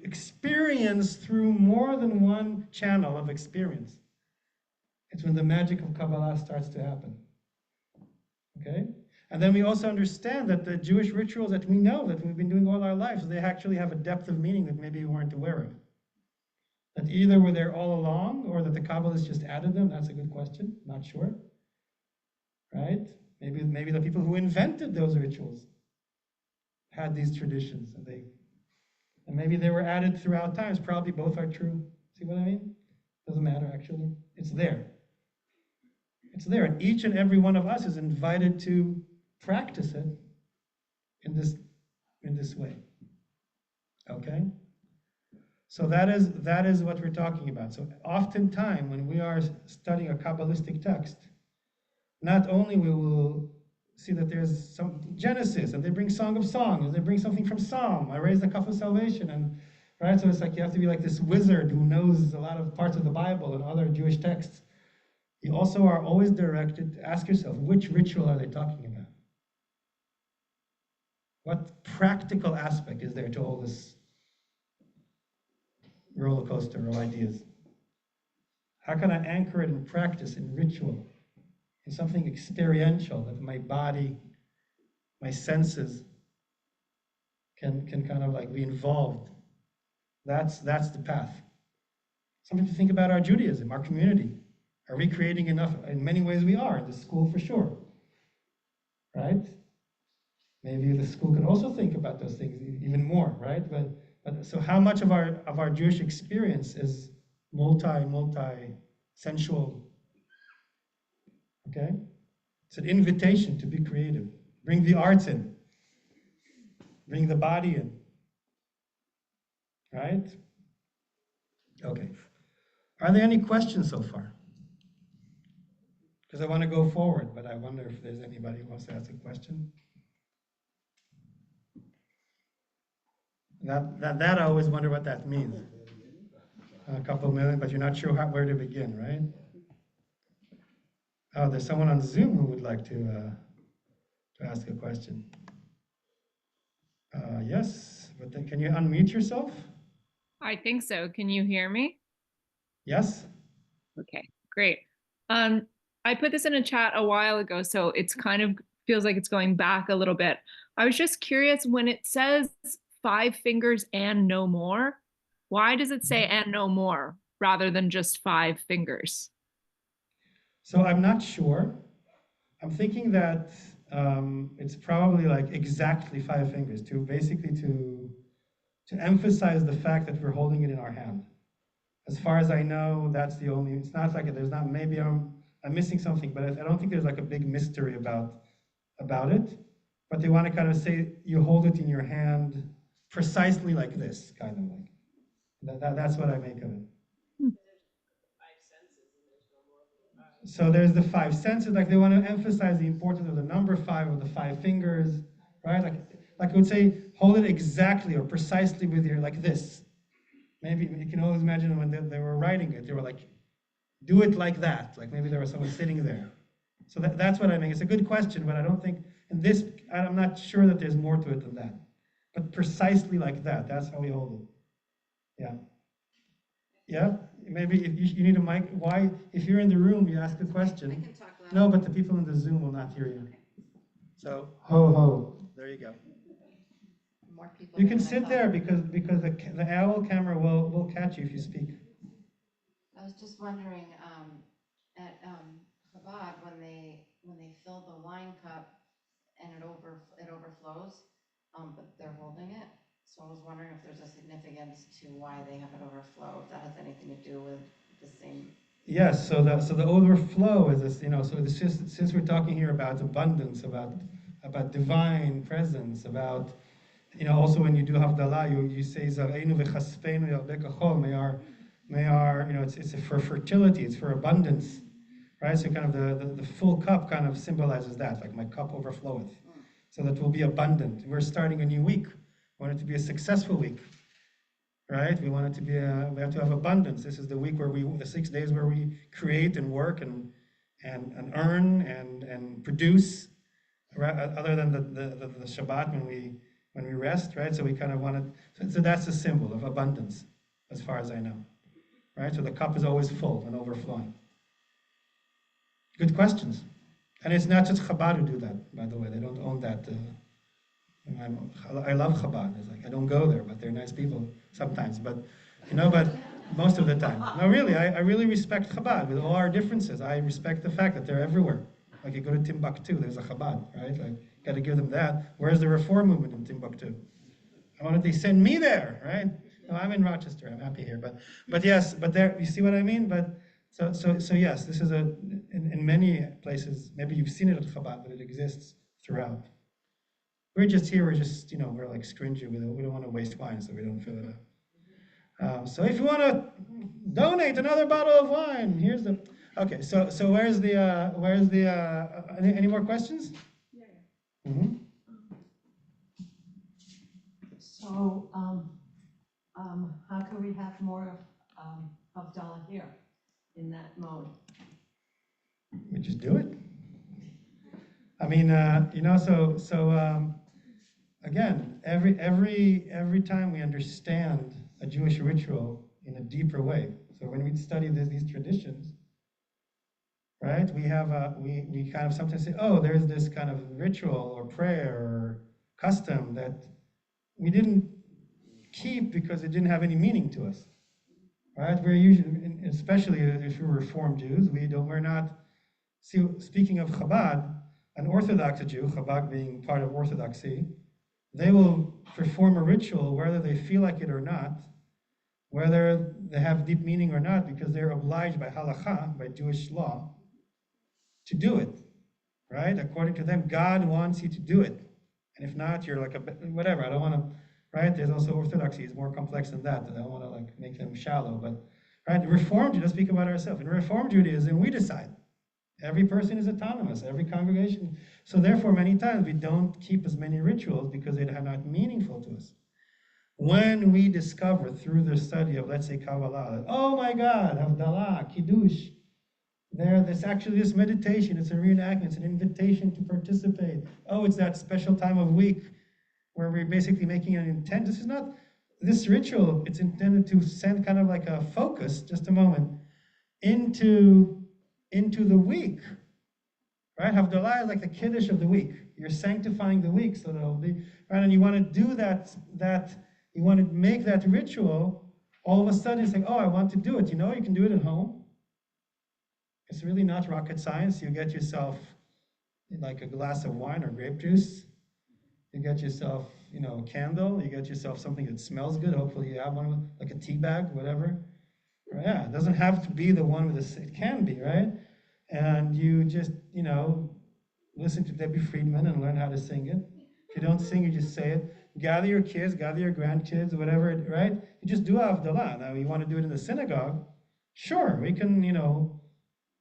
experience through more than one channel of experience. It's when the magic of Kabbalah starts to happen. Okay? And then we also understand that the Jewish rituals that we know, that we've been doing all our lives, they actually have a depth of meaning that maybe we weren't aware of. That either were there all along, or that the Kabbalists just added them. That's a good question. Not sure. Right? Maybe the people who invented those rituals had these traditions, and maybe they were added throughout times. Probably both are true. See what I mean? Doesn't matter actually. It's there. It's there, and each and every one of us is invited to practice it in this way. Okay? So that is what we're talking about. So oftentimes when we are studying a Kabbalistic text, not only we will see that there's some Genesis, and they bring Song of Songs, and they bring something from Psalm. I raise the cup of salvation, and right. So it's like you have to be like this wizard who knows a lot of parts of the Bible and other Jewish texts. you also are always directed to ask yourself, which ritual are they talking about? What practical aspect is there to all this roller coaster of ideas? How can I anchor it in practice, in ritual, in something experiential that my body, my senses can kind of like be involved? That's the path. Something to think about our Judaism, our community. Are we creating enough? In many ways we are, in the school for sure. Right? Maybe the school could also think about those things even more, right? But so how much of our Jewish experience is sensual? Okay? It's an invitation to be creative. Bring the arts in. Bring the body in. Right? Okay. Are there any questions so far? Because I want to go forward, but I wonder if there's anybody who wants to ask a question. That I always wonder what that means. A couple million, but you're not sure where to begin, right? Oh, there's someone on Zoom who would like to ask a question. Yes, but then, can you unmute yourself? I think so. Can you hear me? Yes? Okay, great. I put this in a chat a while ago, so it's kind of feels like it's going back a little bit. I was just curious, when it says 5 fingers and no more, why does it say and no more rather than just 5 fingers? So I'm not sure. I'm thinking that it's probably like exactly 5 fingers to emphasize the fact that we're holding it in our hand. As far as I know, that's the only, it's not like, there's not, maybe I'm missing something, but I don't think there's like a big mystery about it. But they want to kind of say, you hold it in your hand precisely like this, kind of like. That's what I make of it. So there's the 5 senses, like they want to emphasize the importance of the number 5 of the 5 fingers, right? Like I would say, hold it exactly or precisely with your, like this. Maybe you can always imagine when they were writing it, they were like, do it like that. Like maybe there was someone sitting there. So that's what I mean. It's a good question, but I don't think, in this, I'm not sure that there's more to it than that. But precisely like that, that's how we hold it. Yeah. Yeah? Maybe if you need a mic, why, if you're in the room, you ask a question. I can talk loud. No, but the people in the Zoom will not hear you. Okay. So, ho, ho. There you go. More people You than can I sit thought. there because the owl camera will catch you if you speak. I was just wondering, at Chabad, when they fill the wine cup and it overflows, but they're holding it. So I was wondering if there's a significance to why they have it overflow, if that has anything to do with the same. Yes, so the overflow is this, so this just, since we're talking here about abundance, about divine presence, about, also when you do Havdalah, you say Zareinu v'chasfeinu yardekachol, may our, it's for fertility, it's for abundance, right? So kind of the full cup kind of symbolizes that, like my cup overfloweth, so that we'll be abundant. We're starting a new week. We want it to be a successful week, right? We want it to be we have to have abundance. This is the week where the 6 days where we create and work and earn and produce, right? Other than the Shabbat when we rest, right? So we kind of want it. So that's a symbol of abundance, as far as I know, right? So the cup is always full and overflowing. Good questions, and it's not just Chabad who do that, by the way. They don't own that. I love Chabad. It's like I don't go there, but they're nice people sometimes. But but most of the time, no, really, I really respect Chabad with all our differences. I respect the fact that they're everywhere. Like you go to Timbuktu, there's a Chabad, right? Like got to give them that. Where's the Reform movement in Timbuktu? I wanted they send me there, right? No, I'm in Rochester. I'm happy here, but yes, but there. You see what I mean? But so yes, this is in many places. Maybe you've seen it at Chabad, but it exists throughout. We're just here, we're like stringy. We don't want to waste wine, so we don't fill it up. So if you want to donate another bottle of wine, here's the, okay, so where's the, any more questions? Yeah. Mm-hmm. So, how can we have more of Havdalah here in that mode? just do it. I mean, again, every time we understand a Jewish ritual in a deeper way. So when we study these traditions, right, we kind of sometimes say, oh, there's this kind of ritual or prayer or custom that we didn't keep because it didn't have any meaning to us, right? We're usually, especially if we're Reformed Jews, we're not. See, speaking of Chabad, an Orthodox Jew, Chabad being part of Orthodoxy, they will perform a ritual whether they feel like it or not, whether they have deep meaning or not, because they're obliged by halakha, by Jewish law, to do it, right? According to them, God wants you to do it. And if not, you're like whatever. I don't want to, right? There's also Orthodoxy is more complex than that. I don't want to like make them shallow, but right? Reformed, let's speak about ourselves. In Reformed Judaism, we decide. Every person is autonomous, every congregation. So therefore, many times we don't keep as many rituals because they are not meaningful to us. When we discover through the study of, let's say, Kabbalah, that, oh my God, Havdalah, Kiddush, there's actually this meditation, it's a reenactment, it's an invitation to participate. Oh, it's that special time of week where we're basically making an intent. This ritual, it's intended to send kind of like a focus, just a moment, into the week, right? Havdalah is like the Kiddush of the week. You're sanctifying the week, so that'll be, right? And you want to do that, you want to make that ritual, all of a sudden it's like, oh, I want to do it. You know, you can do it at home. It's really not rocket science. You get yourself like a glass of wine or grape juice. You get yourself, a candle. You get yourself something that smells good. Hopefully you have one, like a tea bag, whatever. Yeah, it doesn't have to be the one with it can be, right? And you just, listen to Debbie Friedman and learn how to sing it. If you don't sing, you just say it. Gather your kids, gather your grandkids, whatever, right? You just do Havdalah. Now, you want to do it in the synagogue? Sure, we can,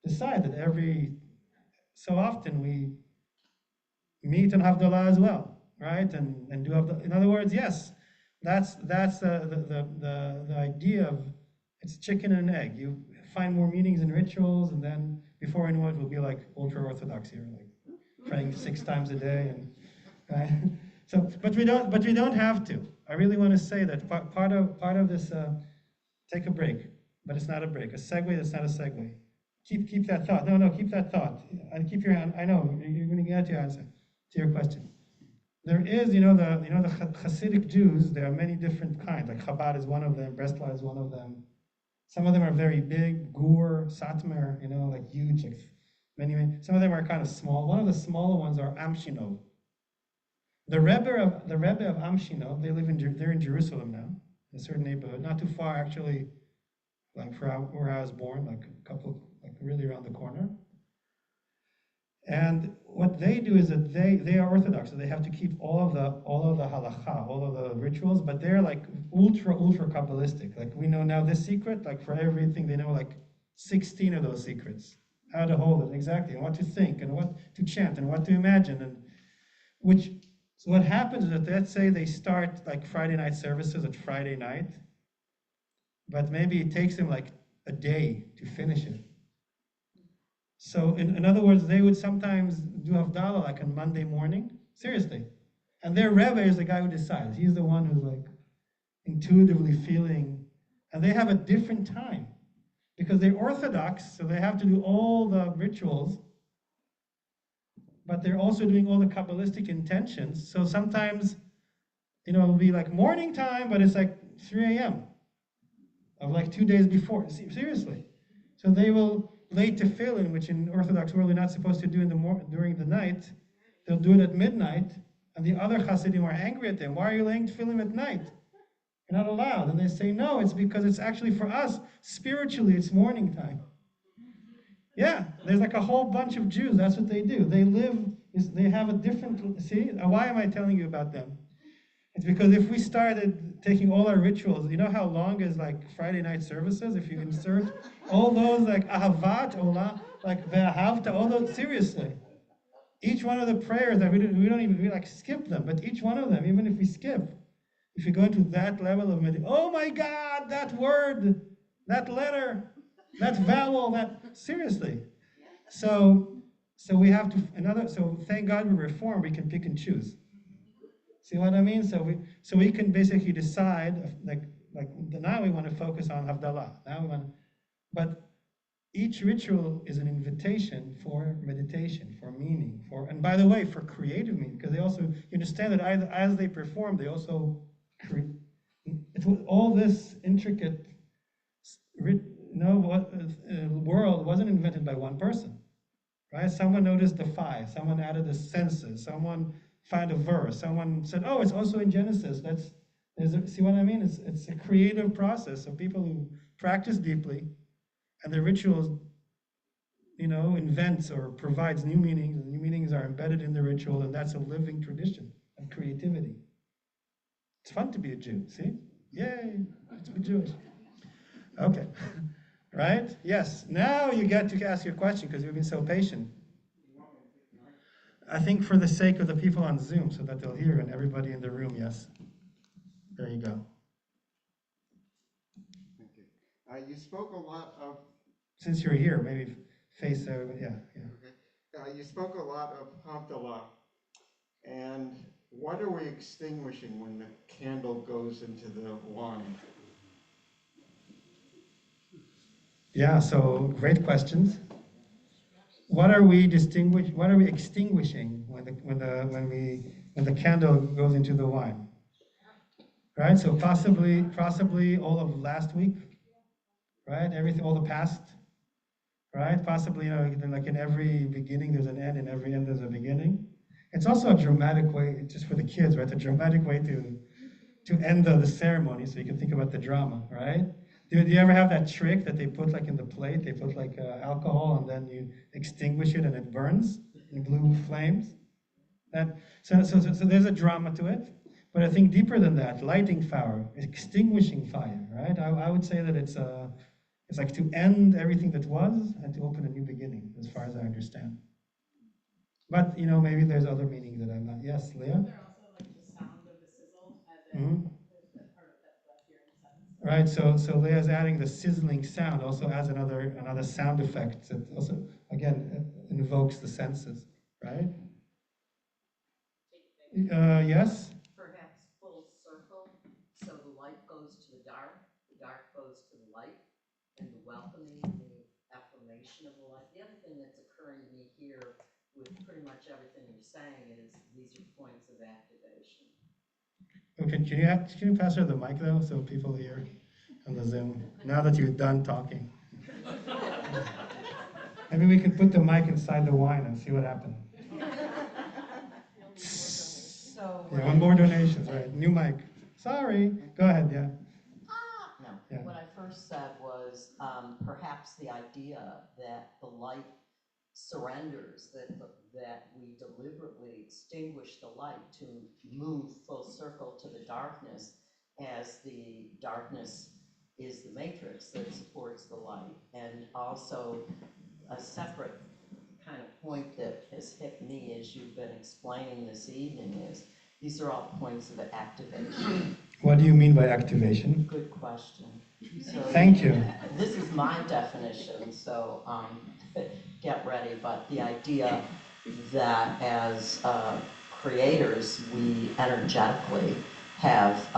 decide that every so often we meet and Havdalah as well, right? And do Havdalah. In other words, yes, that's the idea of it's chicken and an egg. You find more meanings in rituals, and then before you know it, we'll be like ultra-Orthodox here, like praying 6 times a day, and right. So, but we don't have to. I really want to say that part of this. Take a break, but it's not a break. A segue that's not a segue. Keep that thought. No, keep that thought, and keep your hand. I know you're going to get your answer to your question. There is, the Hasidic Jews. There are many different kinds. Like Chabad is one of them. Breslau is one of them. Some of them are very big, Gur, Satmar, like huge, like many. Some of them are kind of small. One of the smaller ones are Amshinov. The Rebbe of Amshinov, they're in Jerusalem now, in a certain neighborhood, not too far actually, like from where I was born, like a couple, like really around the corner. And what they do is that they are Orthodox, so they have to keep all of the halakha, all of the rituals, but they're like ultra Kabbalistic. Like we know now this secret, like for everything, they know like 16 of those secrets. How to hold it exactly, and what to think, and what to chant, and what to imagine, so what happens is that, let's say they start like Friday night services at Friday night, but maybe it takes them like a day to finish it. So in other words, they would sometimes do Havdalah like on Monday morning, seriously. And their Rebbe is the guy who decides. He's the one who's like intuitively feeling, and they have a different time because they're Orthodox, so they have to do all the rituals, but they're also doing all the Kabbalistic intentions. So sometimes, it'll be like morning time, but it's like 3 a.m. of like 2 days before. Seriously. So they will lay tefillin, which in Orthodox world you're not supposed to do during the night. They'll do it at midnight, and the other Hasidim are angry at them. Why are you laying tefillin at night? You're not allowed. And they say, no, it's because it's actually for us, spiritually, it's morning time. Yeah, there's like a whole bunch of Jews. That's what they do. They have a different, see? Why am I telling you about them? It's because if we started taking all our rituals, you know how long is like Friday night services? If you insert all those like Ahavat, Olah, like Ve'ahavta, all those, seriously. Each one of the prayers that we don't even like skip them, but each one of them, even if we skip, if you go into that level of meditation, oh my God, that word, that letter, that vowel, seriously. So So we have to, so thank God we reform, we can pick and choose. See what I mean? So we can basically decide, like now we want to focus on Havdalah. Now we want, but each ritual is an invitation for meditation, for meaning, and by the way, for creative meaning, because they also, you understand that as they perform, they also create. All this intricate, world wasn't invented by one person, right? Someone noticed the five, someone added the senses, someone found a verse, someone said, "Oh, it's also in Genesis." See what I mean? It's a creative process of people who practice deeply, and the rituals, invents or provides new meanings, and new meanings are embedded in the ritual, and that's a living tradition of creativity. It's fun to be a Jew, see? Yay, to be Jewish. Okay, right? Yes, now you get to ask your question because you've been so patient. I think for the sake of the people on Zoom, so that they'll hear, and everybody in the room, yes. There you go. Thank you. You spoke a lot of. Since you're here, maybe face everybody. Yeah. Okay. You spoke a lot of Havdalah, and what are we extinguishing when the candle goes into the wine? Yeah. So great questions. What are we extinguishing when the candle goes into the wine? Right. So possibly all of last week. Right. Everything, all the past. Right. Possibly, like in every beginning there's an end, in every end there's a beginning. It's also a dramatic way, just for the kids, right? A dramatic way to end the ceremony, so you can think about the drama, right? Do you ever have that trick that they put like in the plate? They put like alcohol and then you extinguish it and it burns in blue flames. So there's a drama to it. But I think deeper than that, lighting fire, extinguishing fire, right? I would say that it's like to end everything that was and to open a new beginning, as far as I understand. But maybe there's other meanings that I'm not. Yes, Leah? There also like the sound of the sizzle, as in there's that part of that hearing sense. Right, so Leah's adding the sizzling sound, also adds another sound effect that also, again, invokes the senses, right? Yes? Perhaps full circle, so the light goes to the dark goes to the light, and the welcoming, the affirmation of the light. The other thing that's occurring to me here with pretty much everything you're saying is these are points of activation. Okay, can you pass her the mic though, so people hear on the Zoom, now that you're done talking? Maybe we can put the mic inside the wine and see what happens. So Yeah, one more donations, right? New mic. Sorry. Go ahead, yeah. No, Yeah. what I first said was perhaps the idea that the light surrenders, that we deliberately extinguish the light to move full circle to the darkness, as the darkness is the matrix that supports the light. And also a separate kind of point that has hit me as you've been explaining this evening is these are all points of activation. What do you mean by activation? Good question. So Thank you. This is my definition, so get ready. But the idea that as creators, we energetically have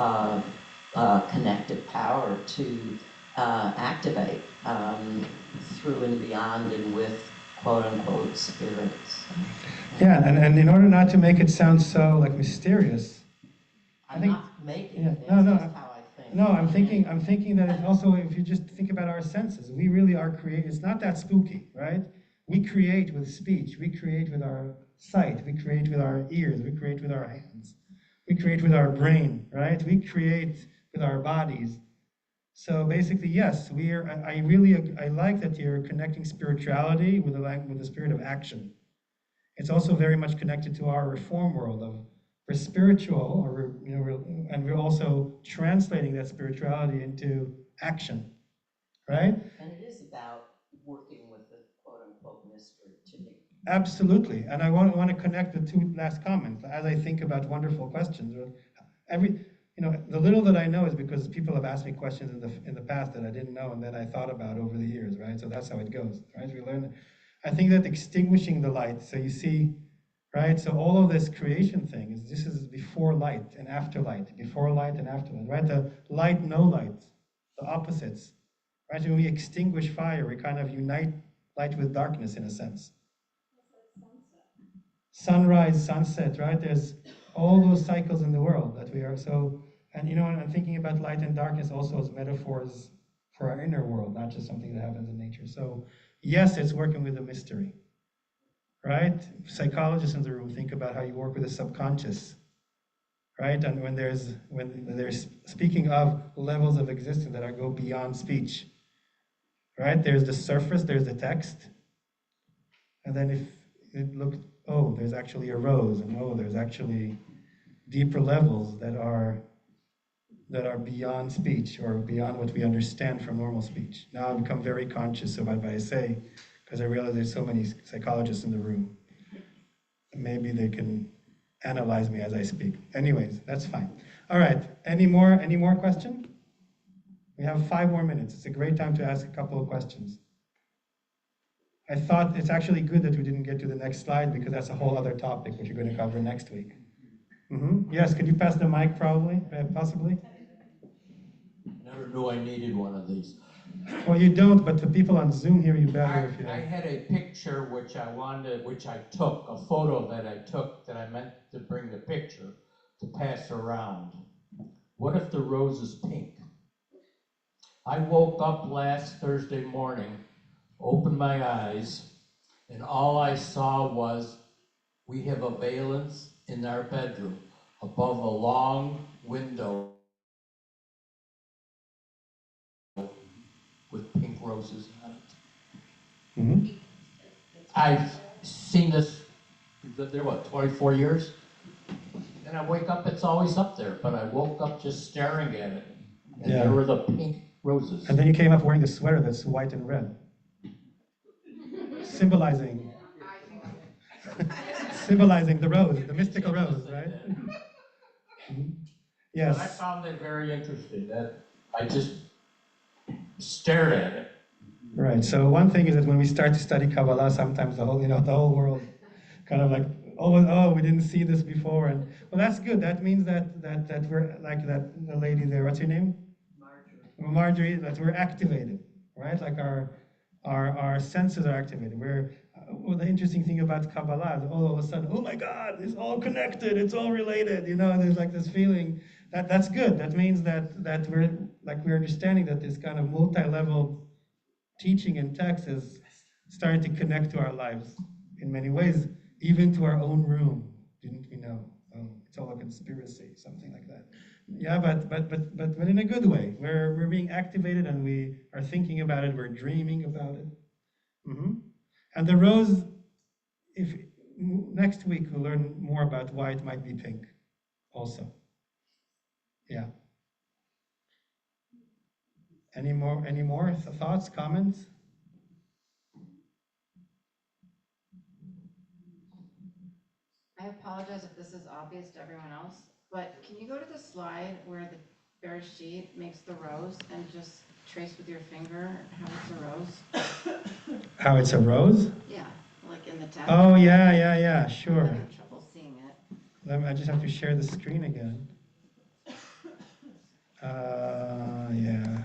connected power to activate through and beyond and with quote-unquote spirits. Yeah, and in order not to make it sound so like mysterious, I'm think, not making yeah, it, no, that's how I think. No, I'm thinking that it also, if you just think about our senses, we really are creating. It's not that spooky, right? We create with speech, we create with our sight, we create with our ears, we create with our hands, we create with our brain, right? We create with our bodies. So basically, yes, I like that you're connecting spirituality with the spirit of action. It's also very much connected to our reform world of we're spiritual, and we're also translating that spirituality into action, right? And it is about working with the quote-unquote mystery to me. Absolutely, and I want to connect the two last comments as I think about wonderful questions. The little that I know is because people have asked me questions in the past that I didn't know and that I thought about over the years, right? So that's how it goes, right? We learn. I think that extinguishing the light, so you see, right? So all of this creation thing this is before light and after light, before light and after light, right? The light, no light, the opposites, right? When we extinguish fire, we kind of unite light with darkness in a sense. Sunrise, sunset, right? There's all those cycles in the world that we are so, and I'm thinking about light and darkness also as metaphors for our inner world, not just something that happens in nature. So yes, it's working with the mystery, right? Psychologists in the room, think about how you work with the subconscious, right? And when there's speaking of levels of existence that go beyond speech, right? There's the surface, there's the text, and then if it looked, oh, there's actually a rose, and oh, there's actually deeper levels that are beyond speech or beyond what we understand from normal speech. Now I've become very conscious of what I say because I realize there's so many psychologists in the room. Maybe they can analyze me as I speak. Anyways, that's fine. All right, any more question? We have 5 more minutes. It's a great time to ask a couple of questions. I thought it's actually good that we didn't get to the next slide because that's a whole other topic which you're going to cover next week. Yes, could you pass the mic possibly? Never knew I needed one of these. Well, you don't, but the people on Zoom hear you better if you... I had a picture which I took, a photo that I took that I meant to bring the picture to pass around. What if the rose is pink? I woke up last Thursday morning, opened my eyes, and all I saw was we have a valance in our bedroom above a long window with pink roses on it. Mm-hmm. I've seen this, there 24 years? And I wake up, it's always up there, but I woke up just staring at it. And there were the pink roses. And then you came up wearing a sweater that's white and red. Symbolizing the rose, the mystical rose, right? Yes. But I found it very interesting that I just stared at it. Right. So one thing is that when we start to study Kabbalah, sometimes the whole world kind of like, oh, we didn't see this before, and well, that's good. That means that we're like that the lady there. What's her name? Marjorie. That we're activated, right? Like our senses are activated. Well, the interesting thing about Kabbalah is all of a sudden, oh my God, it's all connected, it's all related. There's like this feeling that's good. That means that we're understanding that this kind of multi-level teaching and text is starting to connect to our lives in many ways, even to our own room. Didn't we know? Oh, it's all a conspiracy, something like that. Yeah, but in a good way. We're being activated and we are thinking about it. We're dreaming about it. And the rose, next week we'll learn more about why it might be pink, also. Yeah. Any more thoughts, comments? I apologize if this is obvious to everyone else, but can you go to the slide where the Bereshit makes the rose and just trace with your finger how it's a rose? How it's a rose? Yeah, like in the text. Oh, yeah, sure. I'm having trouble seeing it. I just have to share the screen again. Yeah.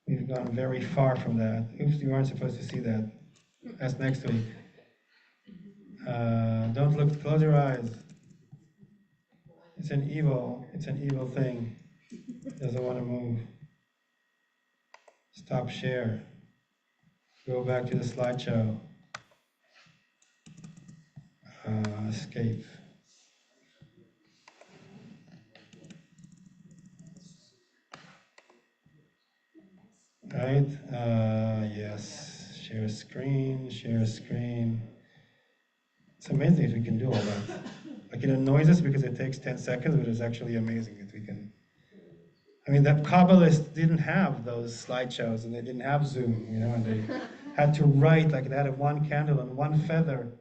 We've gone very far from that. Oops, you aren't supposed to see that. That's next week. Don't look, close your eyes. It's an evil thing. Doesn't want to move. Stop share. Go back to the slideshow. Escape. Right? Yes. Share screen. It's amazing if we can do all that. Like it annoys us because it takes 10 seconds, but it's actually amazing that we can. I mean, the Kabbalists didn't have those slideshows and they didn't have Zoom, and they had to write, like they had one candle and one feather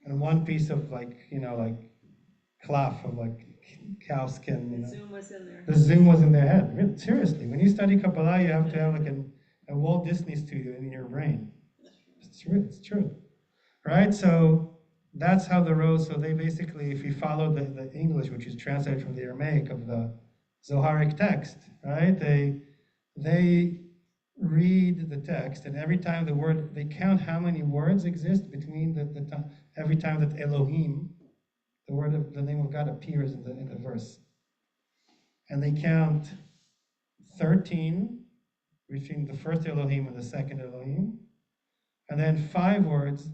and one piece of like cloth of like cow skin, The Zoom was in there. The Zoom was in their head. Really, seriously, when you study Kabbalah, you have to have like a Walt Disney studio in your brain. It's true. Right? So that's how the rose, so they basically, if you follow the English, which is translated from the Aramaic of the Zoharic text, right? They read the text, and every time they count how many words exist between every time that Elohim, the name of God, appears in the verse. And they count 13 between the first Elohim and the second Elohim, and then 5 words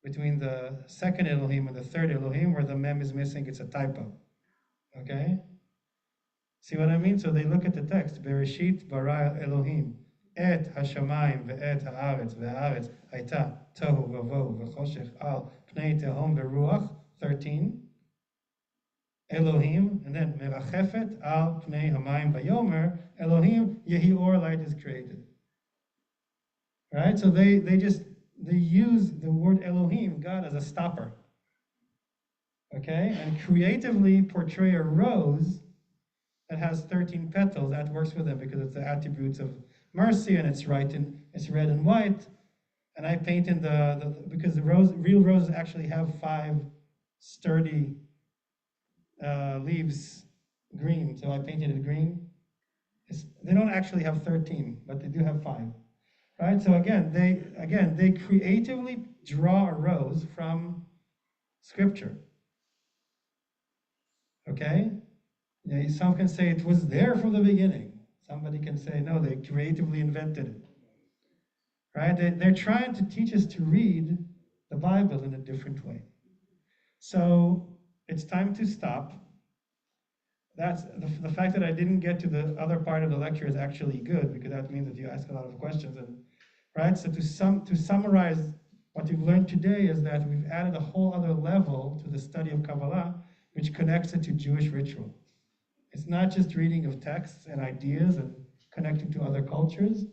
between the second Elohim and the third Elohim, where the mem is missing, it's a typo. Okay? See what I mean? So they look at the text. Bereshit bara Elohim et hashamayim ve'et haaretz ve'haaretz hayta tohu vavohu v'choshech al pnei tehom v'ruach, 13. Elohim, and then merachefet al pnei hamayim vayomer Elohim yehi or, light is created. Right? So they use the word Elohim, God, as a stopper. Okay? And creatively portray a rose that has 13 petals. That works for them because it's the attributes of mercy, and it's red and white. And I painted because real roses actually have 5 sturdy leaves, green. So I painted it green. They don't actually have 13, but they do have 5. Right? So again, they creatively draw a rose from Scripture. Okay? Yeah, some can say it was there from the beginning. Somebody can say, no, they creatively invented it. Right? They're trying to teach us to read the Bible in a different way. So it's time to stop. That's the fact that I didn't get to the other part of the lecture is actually good, because that means that you ask a lot of questions. And right? So to summarize what you've learned today is that we've added a whole other level to the study of Kabbalah, which connects it to Jewish ritual. It's not just reading of texts and ideas and connecting to other cultures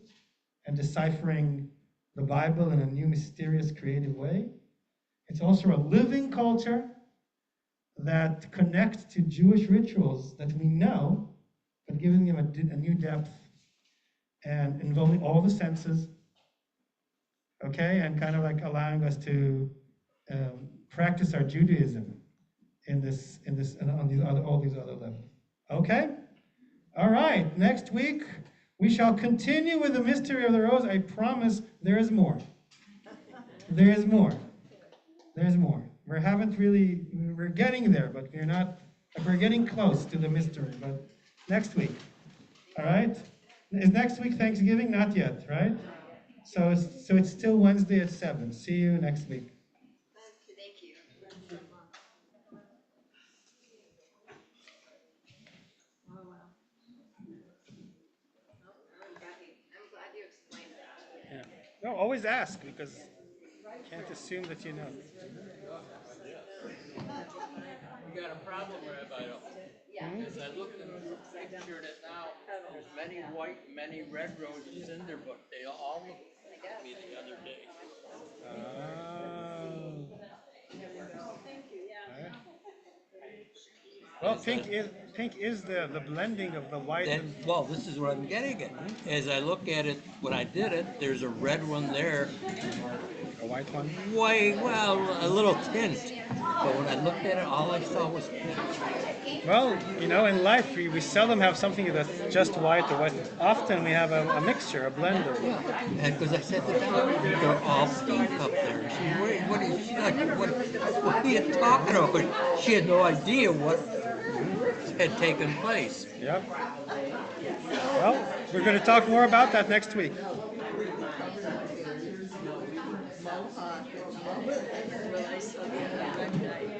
and deciphering the Bible in a new, mysterious, creative way. It's also a living culture that connects to Jewish rituals that we know, but giving them a new depth and involving all the senses, okay, and kind of like allowing us to practice our Judaism on all these other levels. Okay? All right, next week we shall continue with the mystery of the rose. I promise there is more. There is more. There's more. We're getting there, but we're getting close to the mystery, but next week. All right? Is next week Thanksgiving? Not yet, right? So it's still Wednesday at 7. See you next week. Thank you. Oh, wow. I'm glad you explained that. Yeah. No, always ask, because you can't assume that you know. You got a problem, Rabbi? As I looked at the picture that now, there's many white, many red roses in there, but they all look at me the other day. Well, pink is the blending of the white and Well, this is what I'm getting at. As I look at it, when I did it, there's a red one there. a white one. A little tint. But when I looked at it, all I saw was pink. Well, in life we seldom have something that's just white or white. Often we have a mixture, a blend of. Yeah, and because I said to her, they're all pink up there. What are you talking about? She had no idea what had taken place. Yep. Well, we're going to talk more about that next week. Mohawk, realized something.